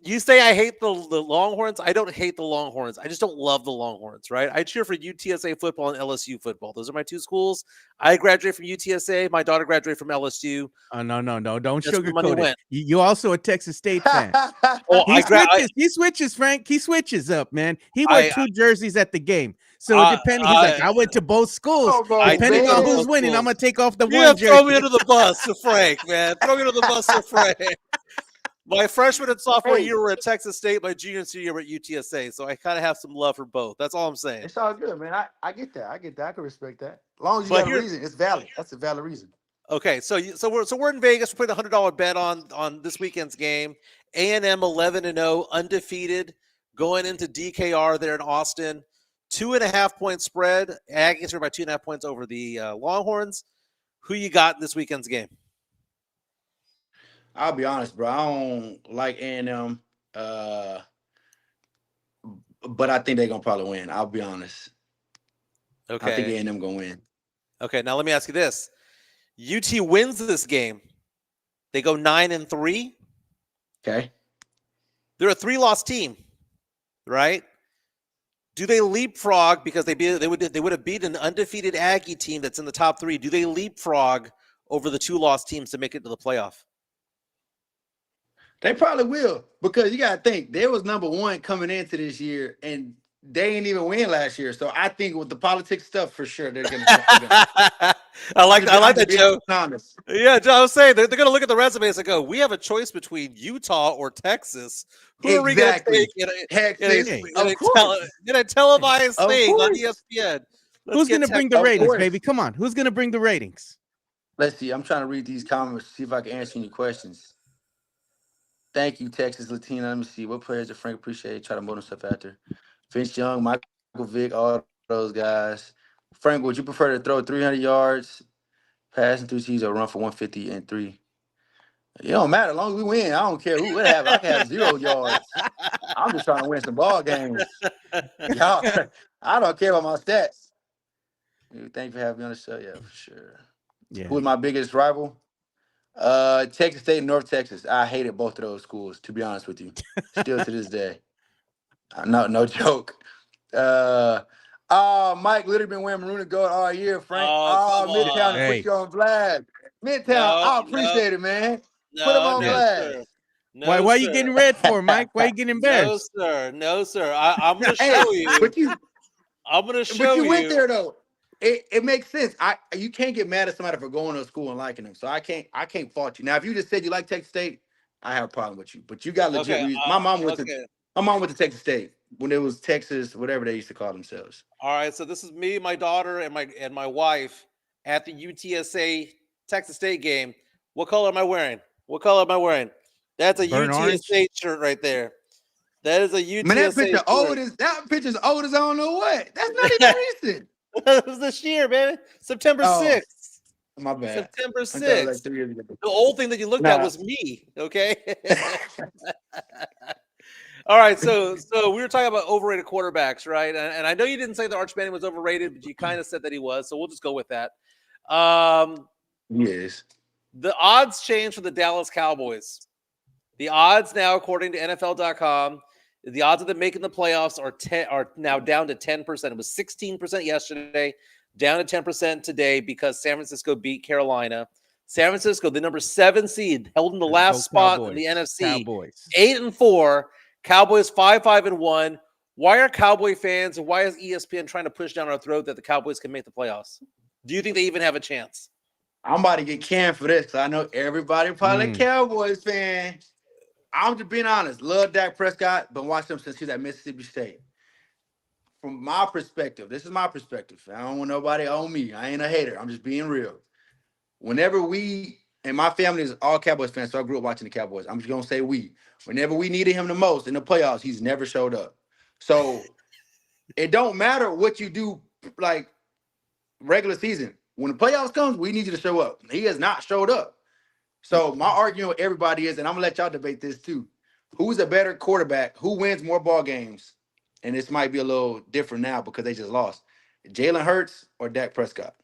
You say I hate the Longhorns. I don't hate the Longhorns. I just don't love the Longhorns, right? I cheer for UTSA football and LSU football. Those are my two schools. I graduated from UTSA. My daughter graduated from LSU. Oh, no. Don't That's where the money sugarcoat it. went. You also a Texas State fan. Oh, He switches. He switches, Frank. He switches up, man. He wore two jerseys at the game. So depending, he's like, I went to both schools. Come on, Depending on man. who's winning, I'm gonna take off the You one have jersey. throw me under the bus, to Frank, man. Throw me under the bus, to Frank. My freshman and sophomore year were at Texas State. My junior and senior year were at UTSA. So I kind of have some love for both. That's all I'm saying. It's all good, man. I get that. I get that. I can respect that. As long as you But got a reason, it's valid. That's a valid reason. Okay, so we're in Vegas. We're putting $100 bet on this weekend's game. A&M 11-0, undefeated, going into DKR there in Austin. 2.5 point spread. Aggies are by 2.5 points over the Longhorns. Who you got in this weekend's game? I'll be honest, bro. I don't like A&M, but I think they're gonna probably win. I'll be honest. Okay. I think A&M gonna win. Okay, now let me ask you this. UT wins this game. They go 9-3. Okay. They're a 3-loss team, right? Do they leapfrog because they would have beaten an undefeated Aggie team that's in the top 3? Do they leapfrog over the 2-loss teams to make it to the playoff? They probably will, because you gotta think they was number 1 coming into this year, and they didn't even win last year. So I think with the politics stuff, for sure they're gonna. I like that, Joe. Honest. Yeah, Joe, I was saying they're going to look at the resumes and go, "We have a choice between Utah or Texas. Who are we going to take in a televised thing on ESPN? Who's going to bring the ratings, baby? Come on, who's going to bring the ratings? Let's see. I'm trying to read these comments, see if I can answer any questions. Thank you, Texas Latina. Let me see. What players did Frank appreciate? Try to mold himself after. Vince Young, Michael Vick, all those guys. Frank, would you prefer to throw 300 yards, passing 3 T's, or run for 150 and 3? It don't matter. As long as we win, I don't care who what happens. I can have 0 yards. I'm just trying to win some ball games. Y'all, I don't care about my stats. Thank you for having me on the show. Yeah, for sure. Yeah. Who is my biggest rival? Texas State and North Texas. I hated both of those schools, to be honest with you. Still to this day. No joke. Mike literally been wearing maroon and gold all year, Frank. Midtown to put you on blast. Midtown, I appreciate it, man. Put him on blast. No, why are you getting red for, Mike? Why are you getting embarrassed? No, sir. I'm going to show you. I'm going to show you. But you went there, though. It makes sense. You can't get mad at somebody for going to school and liking them. So I can't fault you. Now, if you just said you like Texas State, I have a problem with you. But you got legit reasons. My mom went to Texas State when it was Texas, whatever they used to call themselves. All right, so this is me, my daughter, and my wife at the UTSA Texas State game. What color am I wearing? That's a UTSA shirt right there. That is a UTSA. Man, that picture's old as I don't know what. That's not even recent. It was this year, man. September 6th. My bad. September 6th. Like 3 years ago. The old thing that you looked at was me. Okay. All right, so we were talking about overrated quarterbacks, right? And I know you didn't say that Arch Manning was overrated, but you kind of said that he was, so we'll just go with that. Yes. The odds changed for the Dallas Cowboys. The odds now, according to NFL.com, the odds of them making the playoffs are now down to 10%. It was 16% yesterday, down to 10% today because San Francisco beat Carolina. San Francisco, the number 7 seed, held in the last spot in the NFC. Cowboys. 8-4. Cowboys 5-5-1. Why are Cowboy fans and why is ESPN trying to push down our throat that the Cowboys can make the playoffs? Do you think they even have a chance? I'm about to get canned for this because I know everybody probably a Cowboys fan. I'm just being honest. Love Dak Prescott, but watched him since he was at Mississippi State. From my perspective, this is my perspective. I don't want nobody on me. I ain't a hater. I'm just being real. Whenever and my family is all Cowboys fans, so I grew up watching the Cowboys. I'm just going to say we. Whenever we needed him the most in the playoffs, he's never showed up. So it don't matter what you do, like regular season. When the playoffs comes, we need you to show up. He has not showed up. So my argument with everybody is, and I'm going to let y'all debate this too, who's a better quarterback? Who wins more ball games? And this might be a little different now because they just lost. Jalen Hurts or Dak Prescott?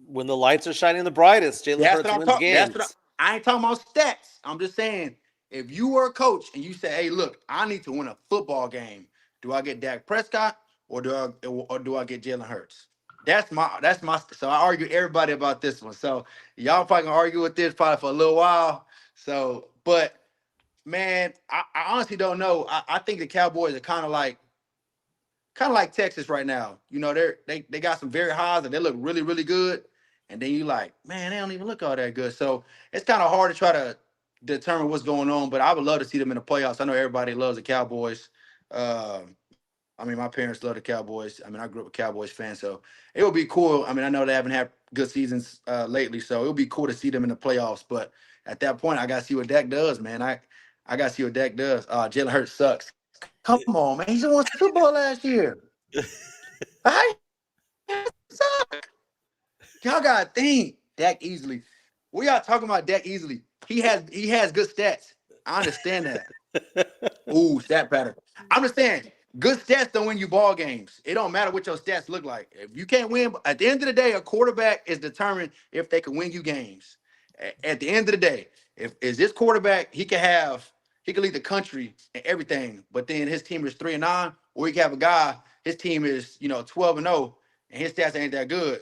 When the lights are shining the brightest, Jalen Hurts wins games. I ain't talking about stats. I'm just saying If you were a coach and you say, "Hey, look, I need to win a football game. Do I get Dak Prescott or do I get Jalen Hurts?" That's my. So I argue everybody about this one. So y'all probably gonna argue with this probably for a little while. So, but man, I honestly don't know. I think the Cowboys are kind of like Texas right now. You know, they got some very highs and they look really, really good. And then you like, man, they don't even look all that good. So it's kind of hard to try to determine what's going on. But I would love to see them in the playoffs. I know everybody loves the Cowboys. I mean, my parents love the Cowboys. I mean, I grew up a Cowboys fan, so it would be cool. I mean, I know they haven't had good seasons lately, so it would be cool to see them in the playoffs. But at that point, I gotta see what Dak does, man. I gotta see what Dak does. Jalen Hurts sucks. Come on, man. He's won Super Bowl last year. All right, suck. Y'all gotta think Dak easily. We are talking about Dak easily. He has good stats. I understand that. Ooh, stat pattern. I'm just saying, good stats don't win you ball games. It don't matter what your stats look like. If you can't win, at the end of the day, a quarterback is determined if they can win you games. At the end of the day, if is this quarterback, he can lead the country and everything, but then his team is 3-9, or he can have a guy, his team is 12-0, and his stats ain't that good.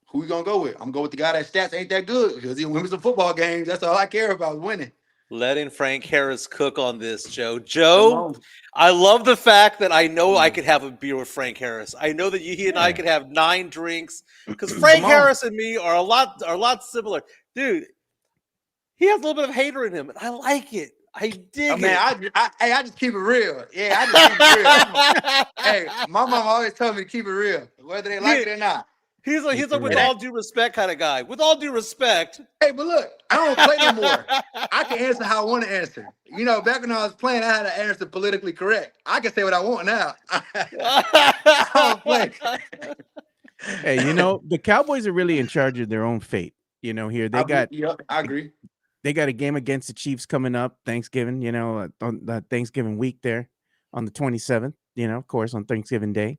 Who you gonna go with? I'm gonna go with the guy that stats ain't that good because he wins some football games. That's all I care about, is winning. Letting Frank Harris cook on this, Joe. Come Joe, on. I love the fact that I know I Mm. could have a beer with Frank Harris. I know that he and I Yeah. could have 9 drinks because Frank Come on. Harris and me are a lot similar. Dude, he has a little bit of hater in him, and I like it. I dig Man, it. I just keep it real. Yeah, I just keep it real. Hey, my mom always told me to keep it real, whether they like it or not. He's Keep a it with real. all due respect kind of guy. With all due respect. Hey, but look, I don't play no more. I can answer how I want to answer. Back when I was playing, I had to answer politically correct. I can say what I want now. I don't play. Hey, the Cowboys are really in charge of their own fate. Here Yep, I agree. they got a game against the Chiefs coming up Thanksgiving, on the Thanksgiving week there on the 27th, of course, on Thanksgiving Day.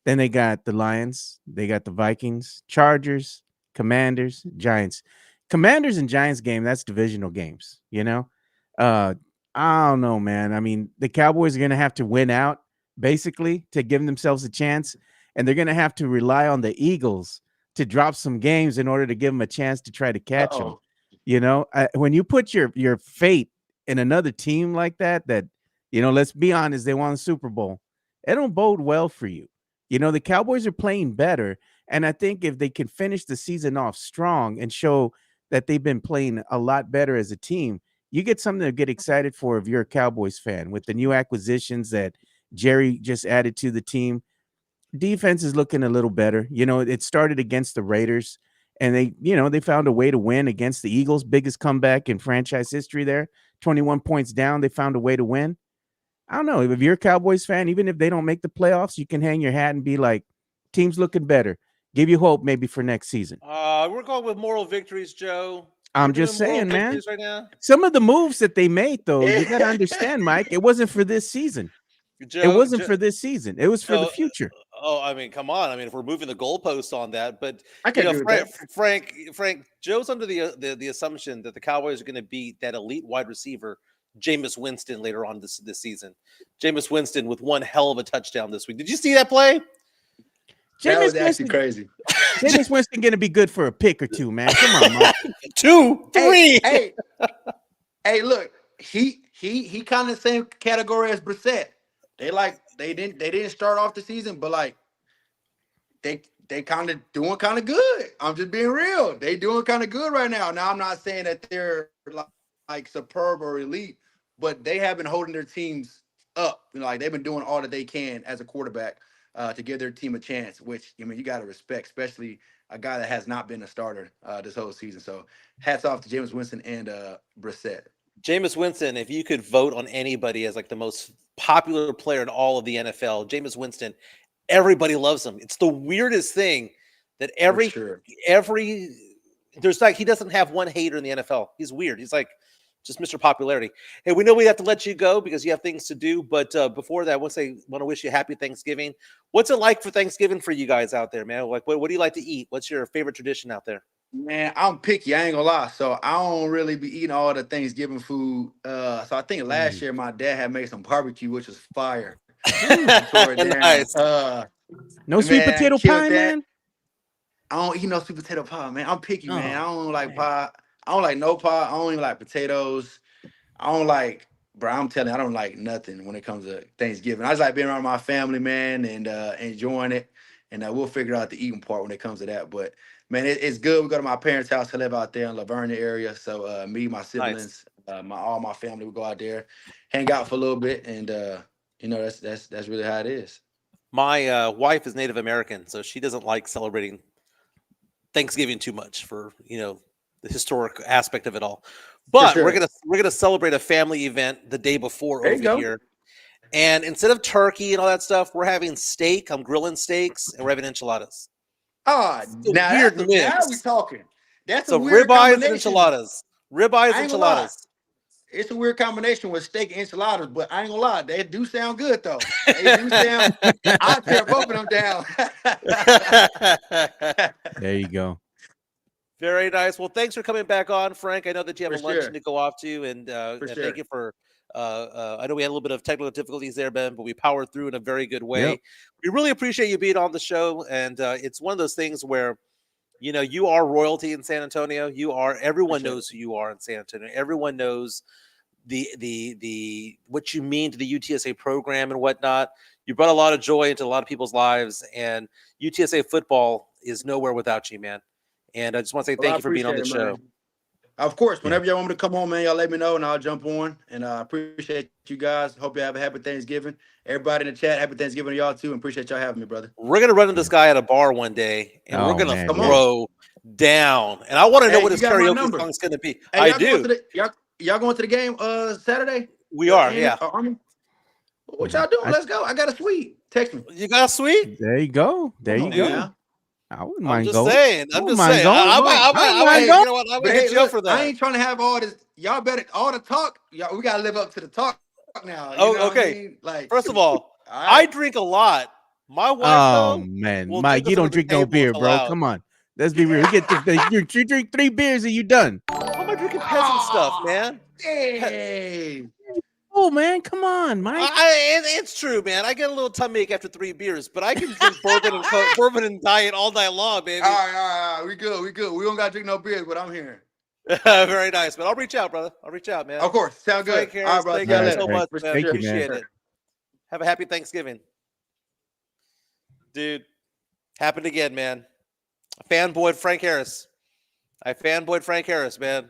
Then they got the Lions, they got the Vikings, Chargers, Commanders, Giants. Commanders and Giants game, that's divisional games. I don't know, man. I mean, the Cowboys are going to have to win out basically to give themselves a chance, and they're going to have to rely on the Eagles to drop some games in order to give them a chance to try to catch them. Uh-oh. When you put your fate in another team like that, let's be honest, they won the Super Bowl. It don't bode well for you. The Cowboys are playing better, and I think if they can finish the season off strong and show that they've been playing a lot better as a team, you get something to get excited for if you're a Cowboys fan. With the new acquisitions that Jerry just added to the team, defense is looking a little better. It started against the Raiders, and they found a way to win against the Eagles, biggest comeback in franchise history there. 21 points down, they found a way to win. I don't know. If you're a Cowboys fan, even if they don't make the playoffs, you can hang your hat and be like, team's looking better. Give you hope maybe for next season. We're going with moral victories, Joe. I'm We're just doing moral saying, man. victories right now. Some of the moves that they made, though, you got to understand, Mike, it wasn't for this season. Joe, It wasn't for this season. It was for the Joe, future. I mean, come on. I mean, if we're moving the goalposts on that, but I can agree with that. Frank, Joe's under the assumption that the Cowboys are going to beat that elite wide receiver, Jameis Winston, later on this season. Jameis Winston with one hell of a touchdown this week. Did you see that play? That was Jameis actually crazy. Winston going to be good for a pick or two, man. Come on, Mike. 2, 3. Hey, look, he kind of the same category as Brissett. They didn't start off the season, but like they kind of doing kind of good. I'm just being real. They doing kind of good right now. Now I'm not saying that they're like superb or elite, but they have been holding their teams up. Like they've been doing all that they can as a quarterback to give their team a chance. Which you got to respect, especially a guy that has not been a starter this whole season. So hats off to Jameis Winston and Brissett. Jameis Winston, if you could vote on anybody as like the most popular player in all of the NFL, Jameis Winston, everybody loves him. It's the weirdest thing that every there's like he doesn't have one hater in the NFL. He's weird. He's like just Mr. Popularity. Hey, we know we have to let you go because you have things to do. But before that, I want to wish you a happy Thanksgiving. What's it like for Thanksgiving for you guys out there, man? Like, what do you like to eat? What's your favorite tradition out there? Man, I'm picky. I ain't gonna lie. So I don't really be eating all the Thanksgiving food. So I think last Mm. year my dad had made some barbecue, which was fire. Ooh. We tore it down. Nice. No sweet Man, I potato killed pie, that. man. I don't eat no sweet potato pie, man. I'm picky, man. I Oh, don't like man. pie. I don't like no pie. I don't even like potatoes. I don't like, bro. I'm telling you, I don't like nothing when it comes to Thanksgiving. I just like being around my family, man, and enjoying it. And we'll figure out the eating part when it comes to that. But man, it's good. We go to my parents' house to live out there in Laverne area. So me, my Nice. siblings, my all my family, we go out there, hang out for a little bit, and that's really how it is. My wife is Native American, so she doesn't like celebrating Thanksgiving too much for the historic aspect of it all. For But sure. we're gonna celebrate a family event the day before There you over go. here, and instead of turkey and all that stuff, we're having steak. I'm grilling steaks, and we're having enchiladas. Ah, It's a now weird now we mix. talking. That's a So weird ribeyes and combination. enchiladas, ribeyes I ain't gonna lie. enchiladas. It's a weird combination with steak and enchiladas, but I ain't gonna lie, they do sound good though. They do sound. I'll tear both of them down. There you go. Very nice. Well, thanks for coming back on, Frank. I know that you have For a luncheon sure. to go off to, For and thank sure. you for. I know we had a little bit of technical difficulties there, Ben, but we powered through in a very good Yep. way. We really appreciate you being on the show, and it's one of those things where you are royalty in San Antonio. You are For everyone sure. knows who you are in San Antonio. Everyone knows the what you mean to the UTSA program and whatnot. You brought a lot of joy into a lot of people's lives, and UTSA football is nowhere without you, man. And I just want to say Well, I thank you for being on appreciate the it, show. man. Of course, Yeah. whenever y'all want me to come on, man, y'all let me know and I'll jump on. And I appreciate you guys. Hope you have a happy Thanksgiving. Everybody in the chat, happy Thanksgiving to y'all too. And appreciate y'all having me, brother. We're gonna run into Yeah. this guy at a bar one day, and we're Oh gonna man. Come Yeah. on. throw down. And I want to know Hey, what you his got my karaoke number. song is gonna be. Hey, I y'all going do. to the y'all going to the game Saturday? We are. In Yeah. Army? What Yeah. y'all doing? Let's go. I got a suite. Text me. You got sweet, There you go. There Come you on, go. dude. now. I wouldn't I'm mind just going. saying. I I'm wouldn't just mind saying. going. Come on. I wouldn't mind I Hey, going. you know what? I'm but gonna hit hey, you up look, for I that. ain't trying to have all this. Y'all better all the talk. Y'all, we gotta live up to the talk now. You know Oh, what I okay. mean? Like, First of all, all I right. drink a lot. My wife, Oh though, man, will drink Mike, you us under don't the drink no table if beer, bro. allowed. Come on. Let's be real. We get you drink 3 beers and you done. How am I drinking peasant stuff, Oh, man? dang. Oh man, come on, Mike. It's true, man. I get a little tummy ache after 3 beers, but I can drink bourbon and diet all night long, All baby. right, all right. We good. We good. We don't gotta drink no beers, but I'm here. Very nice, man. I'll reach out, brother. I'll reach out, man. Of course. Sound good. Frank All right, Harris, bro. thank See All y'all you right, so later. Frank. much, For man. Thank you, sure. For man. Appreciate sure. it. Have a happy Thanksgiving, dude. Happened again, man. I fanboyed Frank Harris. I fanboyed Frank Harris, man.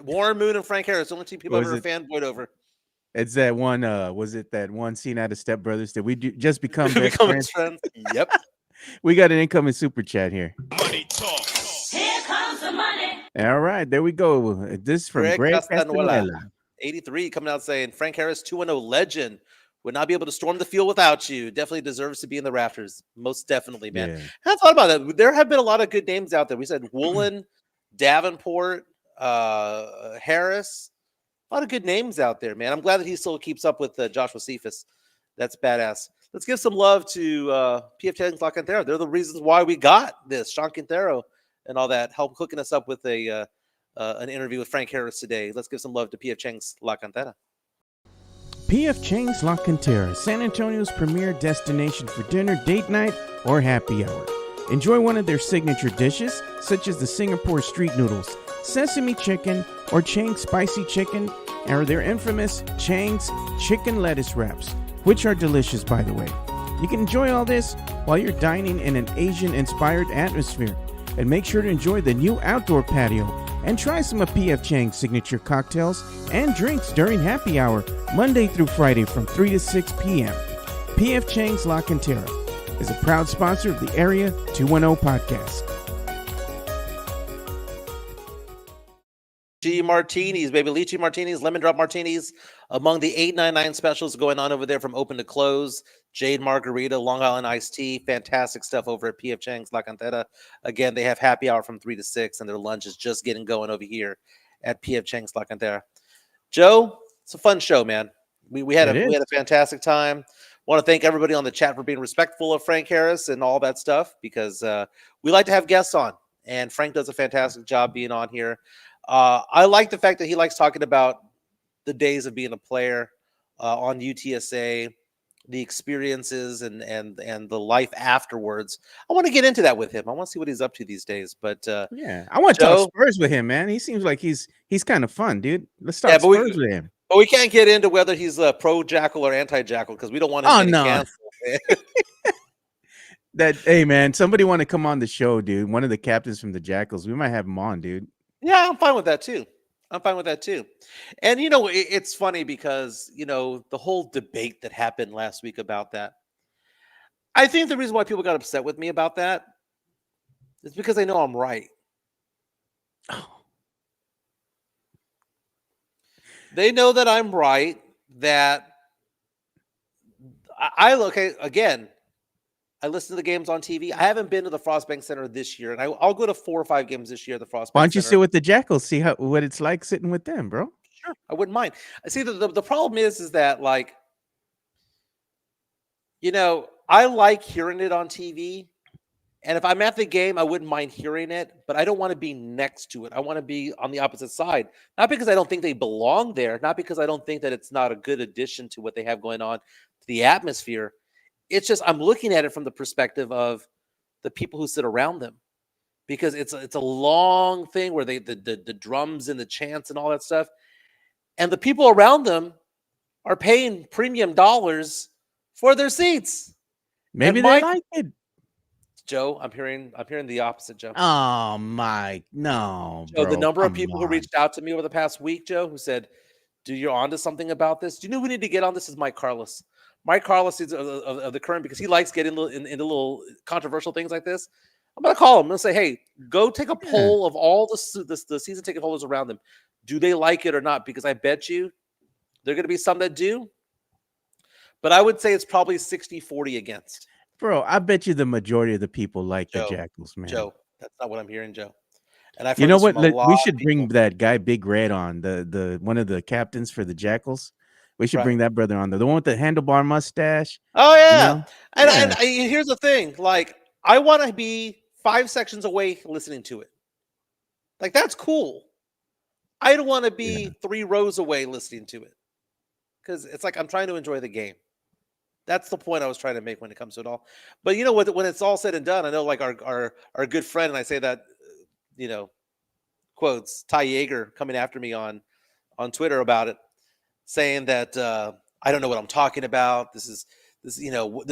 Warren Moon and Frank Harris, the only two people I've Was ever it? fanboyed over. It's that one. Was it that one scene out of Step Brothers? Did we just become best Become friends? friends. Yep. We got an incoming super chat here. Money talk. Here comes the money. All right, there we go. This is from Greg Greg Castanuela, Castanuela. 83, coming out saying Frank Harris, 2-0 legend. Would not be able to storm the field without you. Definitely deserves to be in the rafters. Most definitely, man. Yeah. I thought about that. There have been a lot of good names out there. We said Woolen, Davenport, Harris. A lot of good names out there, man. I'm glad that he still keeps up with Joshua Cephas. That's badass. Let's give some love to PF Chang's La Cantera. They're the reasons why we got this. Sean Quintero and all that help hooking us up with an interview with Frank Harris today. Let's give some love to PF Chang's La Cantera. PF Chang's La Cantera, San Antonio's premier destination for dinner, date night, or happy hour. Enjoy one of their signature dishes, such as the Singapore street noodles, sesame chicken, or Chang's spicy chicken, or their infamous Chang's chicken lettuce wraps, which are delicious, by the way. You can enjoy all this while you're dining in an Asian-inspired atmosphere. And make sure to enjoy the new outdoor patio and try some of PF Chang's signature cocktails and drinks during happy hour, Monday through Friday from 3 to 6 p.m. PF Chang's La Cantera is a proud sponsor of the Area 210 podcast. Lychee martinis, baby. Lychee martinis, lemon drop martinis. Among the $8.99 specials going on over there from open to close. Jade Margarita, Long Island iced tea. Fantastic stuff over at PF Chang's La Cantera. Again, they have happy hour from 3 to 6, and their lunch is just getting going over here at PF Chang's La Cantera. Joe, it's a fun show, man. We had a fantastic time. Want to thank everybody on the chat for being respectful of Frank Harris and all that stuff, because we like to have guests on. and Frank does a fantastic job being on here. I like the fact that he likes talking about the days of being a player on UTSA, the experiences and the life afterwards. I want to get into that with him. I want to see what he's up to these days. But Yeah, I want to talk Joe, Spurs with him, man. He seems like he's kind of fun, dude. Let's yeah, talk Spurs with him. but we can't get into whether he's a pro Jackal or anti Jackal because we don't want him Oh getting no, canceled. hey man, somebody want to come on the show, dude. One of the captains from the Jackals. We might have him on, dude. Yeah, I'm fine with that too. I'm fine with that too. And it's funny because the whole debate that happened last week about that. I think the reason why people got upset with me about that is because they know I'm right. Oh, They know that I'm right. That I look at again. I listen to the games on TV. I haven't been to the Frostbank Center this year, and I'll go to 4 or 5 games this year at the why Frostbank don't you Center. sit with the Jackals? See what it's like sitting with them, bro. Sure, I wouldn't mind. I see the problem is that like I like hearing it on TV. And if I'm at the game, I wouldn't mind hearing it, but I don't want to be next to it. I want to be on the opposite side. Not because I don't think they belong there, not because I don't think that it's not a good addition to what they have going on to the atmosphere. It's just I'm looking at it from the perspective of the people who sit around them. Because it's a long thing where the drums and the chants and all that stuff. And the people around them are paying premium dollars for their seats. Maybe And they my like it. Joe, I'm hearing the opposite, Joe. Oh my, no, Joe, the bro. number of Come people who on. reached out to me over the past week, Joe, who said, "Do you're onto something about this? Do you know who we need to get on this?" Is Mike Carlos. Mike Carlos is of the current because he likes getting into little controversial things like this. I'm gonna call him. I'm gonna say, "Hey, go take a Yeah. poll of all the season ticket holders around them. Do they like it or not? Because I bet you there are gonna be some that do, but I would say it's probably 60-40 against." Bro, I bet you the majority of the people like the Joe, Jackals, man. Joe, that's not what I'm hearing, Joe. And I've You heard know this what? from a lot We of should bring people. that guy Big Red on, the one of the captains for the Jackals. We should Right. bring that brother on, the one with the handlebar mustache. Oh You yeah, know? and Yeah, here's the thing: like, I want to be 5 sections away listening to it. Like that's cool. I don't want to yeah. be 3 rows away listening to it because it's like I'm trying to enjoy the game. That's the point I was trying to make when it comes to it all. But you know what? When it's all said and done, I know like our good friend, and I say that you know quotes Ty Yeager coming after me on Twitter about it, saying that I don't know what I'm talking about. This is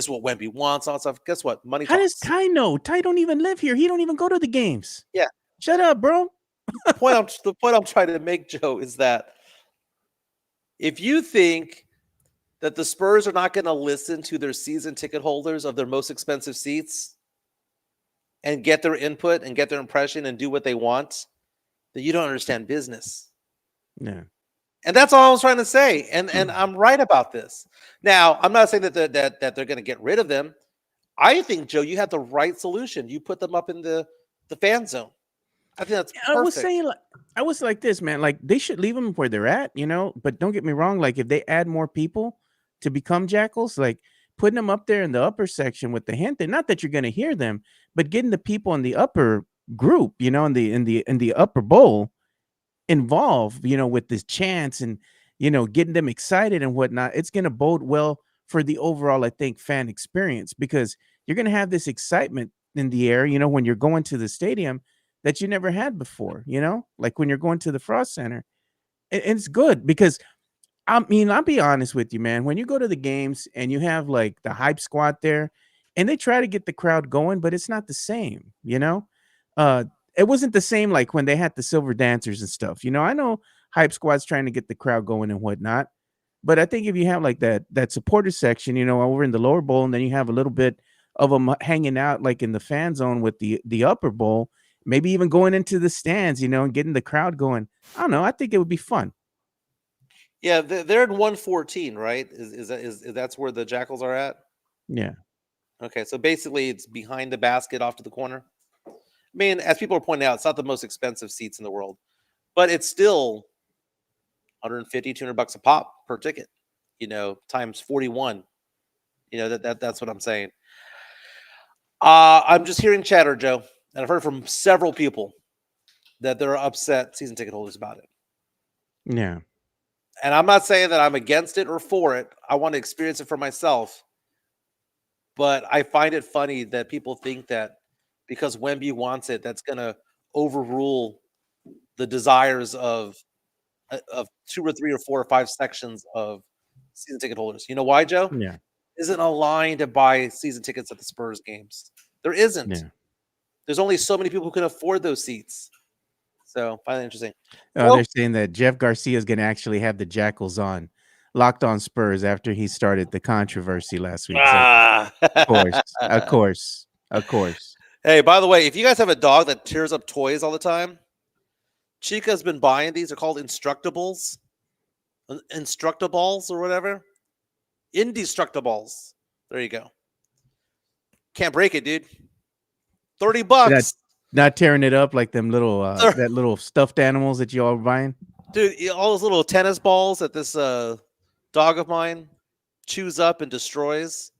what Wemby wants, all that stuff. Guess what? Money How does talks. Ty know? Ty don't even live here. He don't even go to the games. Yeah. Shut up, bro. The point I'm trying to make, Joe, is that if you think that the Spurs are not going to listen to their season ticket holders of their most expensive seats and get their input and get their impression and do what they want, then you don't understand business. Yeah. And that's all I was trying to say. And I'm right about this. Now, I'm not saying that they're going to get rid of them. I think, Joe, you had the right solution. You put them up in the fan zone. I think that's I was perfect. saying, like, I was like this, man. Like, they should leave them where they're at, you know. But don't get me wrong. Like, if they add more people to become Jackals, like putting them up there in the upper section with the gente, not that you're going to hear them, but getting the people in the upper group, you know, in the upper bowl involved, you know, with this chance and getting them excited and whatnot. It's going to bode well for the overall, I think, fan experience because you're going to have this excitement in the air, you know, when you're going to the stadium that you never had before, you know, like when you're going to the Frost Center. And it's good because I mean, I'll be honest with you, man. When you go to the games and you have like the hype squad there and they try to get the crowd going, but it's not the same, you know? Uh, it wasn't the same like when they had the silver dancers and stuff. You know, I know hype squad's trying to get the crowd going and whatnot. But I think if you have like that supporter section, you know, over in the lower bowl, and then you have a little bit of them hanging out like in the fan zone with the upper bowl, maybe even going into the stands, you know, and getting the crowd going. I don't know. I think it would be fun. Yeah, they're in 114, right? Is that's where the Jackals are at? Yeah. Okay, so basically it's behind the basket off to the corner. I mean, as people are pointing out, it's not the most expensive seats in the world, but it's still 150, $200 a pop per ticket, times 41. That's what I'm saying. I'm just hearing chatter, Joe. and I've heard from several people that they're upset season ticket holders about it. Yeah. And I'm not saying that I'm against it or for it. I want to experience it for myself. But I find it funny that people think that because Wemby wants it, that's going to overrule the desires of 2 or 3 or 4 or 5 sections of season ticket holders. You know why, Joe? Yeah. Isn't a line to buy season tickets at the Spurs games. There isn't. Yeah. There's only so many people who can afford those seats. So, find it interesting. They're Well, saying that Jeff Garcia is going to actually have the Jackals on locked on Spurs after he started the controversy last week. So, ah. of course, of course, of course. Hey, by the way, if you guys have a dog that tears up toys all the time, Chica's been buying these. They're called Instructables. Instructables or whatever. Indestructibles. There you go. Can't break it, dude. 30 Not, bucks. not tearing it up like them little Thir- that little stuffed animals that you all buying. Dude, all those little tennis balls that this dog of mine chews up and destroys.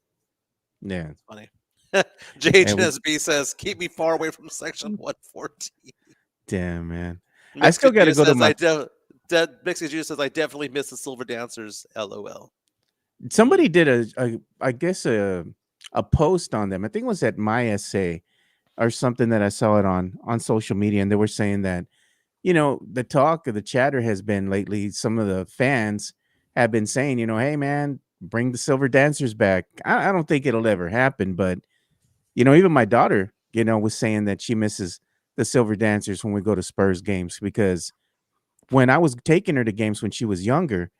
Yeah. Funny. And we, JHSB says, keep me far away from section 114. damn man. I still Mexican got to Judas go to says, my. Mexican Judas says, I definitely miss the Silver Dancers. LOL. Somebody did I guess a post on them. I think it was at my essay or something that I saw it on social media, and they were saying that the talk of the chatter has been lately. Some of the fans have been saying, hey man, bring the Silver Dancers back. I don't think it'll ever happen, but even my daughter, was saying that she misses the Silver Dancers when we go to Spurs games because when I was taking her to games when she was younger,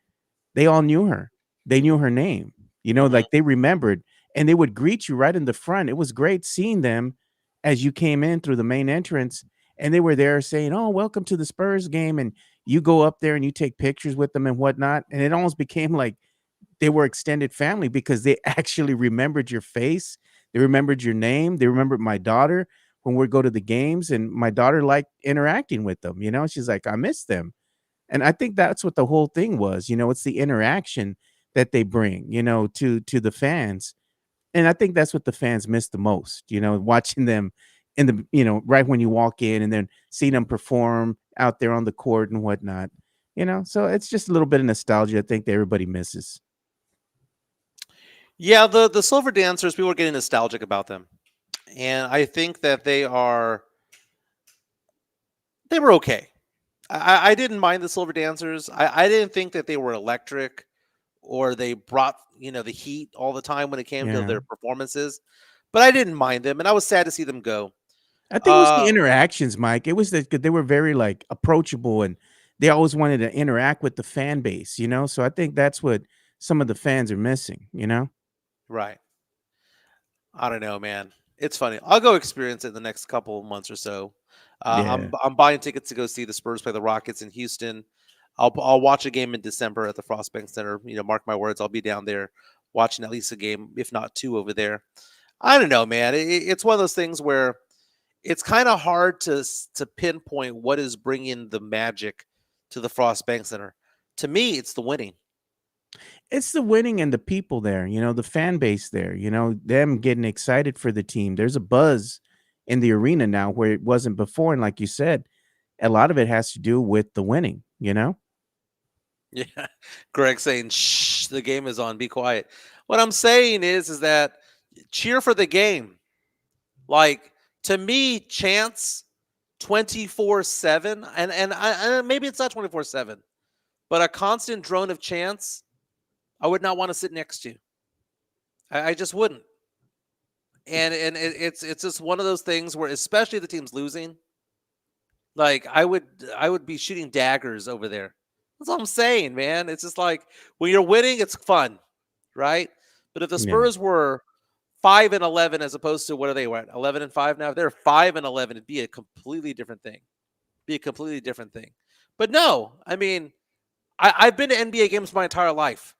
they all knew her. They knew her name. Mhm. Like they remembered, and they would greet you right in the front. It was great seeing them as you came in through the main entrance, and they were there saying, "Oh, welcome to the Spurs game." And you go up there and you take pictures with them and whatnot. And it almost became like they were extended family because they actually remembered your face. They remembered your name. They remembered my daughter when we go to the games, and my daughter liked interacting with them. She's like, I miss them. And I think that's what the whole thing was. It's the interaction that they bring, to the fans. And I think that's what the fans miss the most, watching them in the, right when you walk in and then seeing them perform out there on the court and whatnot. So it's just a little bit of nostalgia I think that everybody misses. Yeah, the Silver Dancers, people are getting nostalgic about them. And I think that they were okay. I didn't mind the Silver Dancers. I didn't think that they were electric or they brought, the heat all the time when it came to Yeah. their performances. But I didn't mind them, and I was sad to see them go. I think it was the interactions, Mike. It was that they were very like approachable and they always wanted to interact with the fan base, So I think that's what some of the fans are missing. Right. I don't know, man. It's funny. I'll go experience it in the next couple of months or so. Yeah. I'm buying tickets to go see the Spurs play the Rockets in Houston. I'll watch a game in December at the Frostbank Center. Mark my words, I'll be down there watching at least a game, if not two, over there. I don't know, man. It's one of those things where it's kind of hard to pinpoint what is bringing the magic to the Frostbank Center. To me, it's the winning. It's the winning and the people there, the fan base there, them getting excited for the team. There's a buzz in the arena now where it wasn't before. And like you said, a lot of it has to do with the winning. Yeah. Greg saying, shh, the game is on. Be quiet. What I'm saying is that cheer for the game. Like, to me, chance 24/7, and maybe it's not 24/7, but a constant drone of chance, I would not want to sit next to. I just wouldn't. And it's just one of those things where, especially the team's losing, like I would be shooting daggers over there. That's all I'm saying, man. It's just like when you're winning, it's fun, right? But if the Yeah. Spurs were 5-11 as opposed to what are they? What 11-5 now? If they're 5-11, it'd be a completely different thing. Be a completely different thing. But no, I mean, I've been to NBA games my entire life.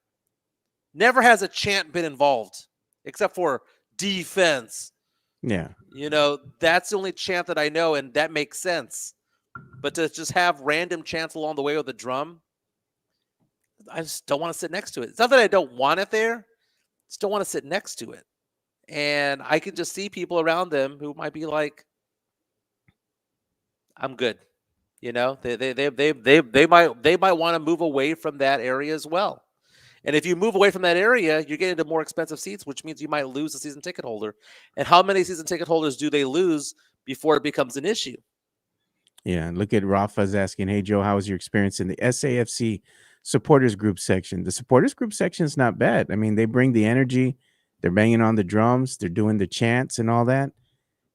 Never has a chant been involved, except for defense. Yeah. That's the only chant that I know, and that makes sense. But to just have random chants along the way with a drum, I just don't want to sit next to it. It's not that I don't want it there. I just don't want to sit next to it. And I can just see people around them who might be like, I'm good. You know, they might want to move away from that area as well. And if you move away from that area, you're getting into more expensive seats, which means you might lose a season ticket holder. And how many season ticket holders do they lose before it becomes an issue? Yeah, look at Rafa's asking, "Hey Joe, how was your experience in the SAFC supporters group section?" The supporters group section is not bad. I mean, they bring the energy. They're banging on the drums. They're doing the chants and all that.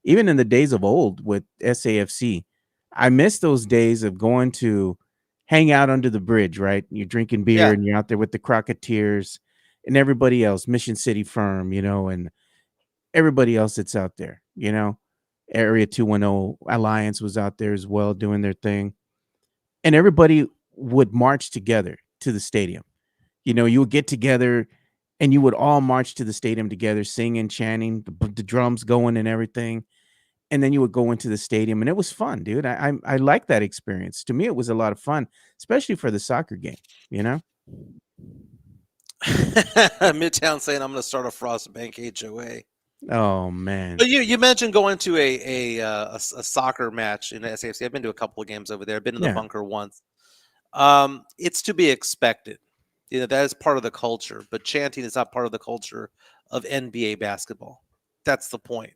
Even in the days of old with SAFC, I miss those days of going to hang out under the bridge, right? You're drinking beer Yeah. and you're out there with the Crocketeers and everybody else, Mission City Firm, and everybody else that's out there. Area 210 Alliance was out there as well doing their thing. And everybody would march together to the stadium. You would get together and you would all march to the stadium together, singing, chanting, the drums going and everything. And then you would go into the stadium and it was fun, dude. I like that experience. To me, it was a lot of fun, especially for the soccer game, you know? Midtown saying I'm going to start a Frost Bank HOA. Oh man. But you mentioned going to a soccer match in SAFC. I've been to a couple of games over there. I've been in the Yeah. bunker once. It's to be expected. That is part of the culture, but chanting is not part of the culture of NBA basketball. That's the point.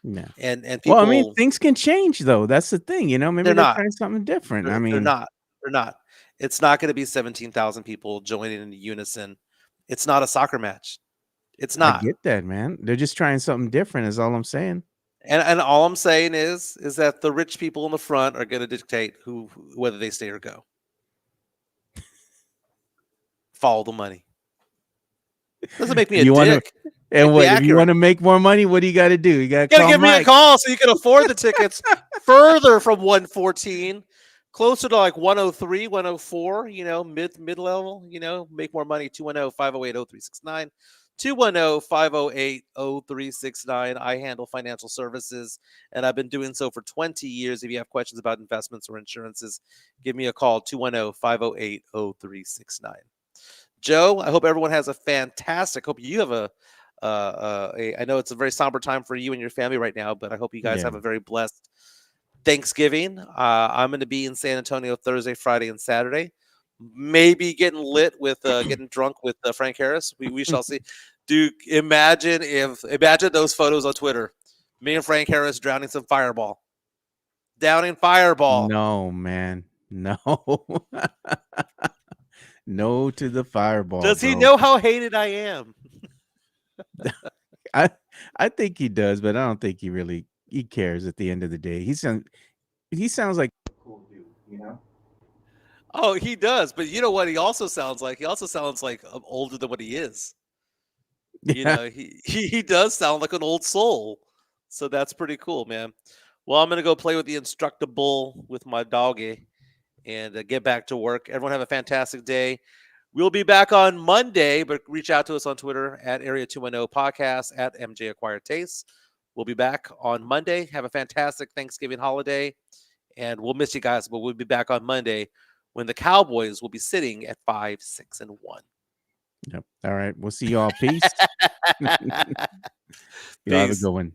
Yeah. And Well, people, I mean, things can change though. That's the thing, maybe they're they're not. trying something different. I They're mean, not. They're not. It's not going to be 17,000 people joining in unison. It's not a soccer match. It's I not. get that, man. They're just trying something different is all I'm saying. And all I'm saying is that the rich people in the front are going to dictate whether they stay or go. Follow the money. Doesn't make me a You want to dick. and Make me what if you accurate. want to make more money, what do you got to do? You got to You gotta call give me a Mike. call so you can afford the tickets further from 114, closer to like 103, 104, mid level, make more money. 210-508-0369. 210-508-0369. I handle financial services, and I've been doing so for 20 years. If you have questions about investments or insurances, give me a call. 210-508-0369. Joe, I hope everyone has a fantastic. Hope you have I know it's a very somber time for you and your family right now, but I hope you guys Yeah. have a very blessed Thanksgiving. I'm going to be in San Antonio Thursday, Friday, and Saturday. Maybe getting lit with getting drunk with Frank Harris. We shall see. Imagine those photos on Twitter. Me and Frank Harris drowning some fireball. Downing fireball. No, man. No. No to the fireball. Does he bro. know how hated I am? I think he does, but I don't think he cares at the end of the day. He sounds like a cool dude. Oh, he does. But you know what he also sounds like? He also sounds like older than what he is. Yeah. He does sound like an old soul. So that's pretty cool, man. Well, I'm going to go play with the Instructable with my doggy and get back to work. Everyone have a fantastic day. We'll be back on Monday, but reach out to us on Twitter at Area 210 Podcast at MJ Acquired Tastes. We'll be back on Monday. Have a fantastic Thanksgiving holiday, and we'll miss you guys, but we'll be back on Monday when the Cowboys will be sitting at 5-6-1. Yep. All right. We'll see y'all. Peace. Y'all have a Peace. good one.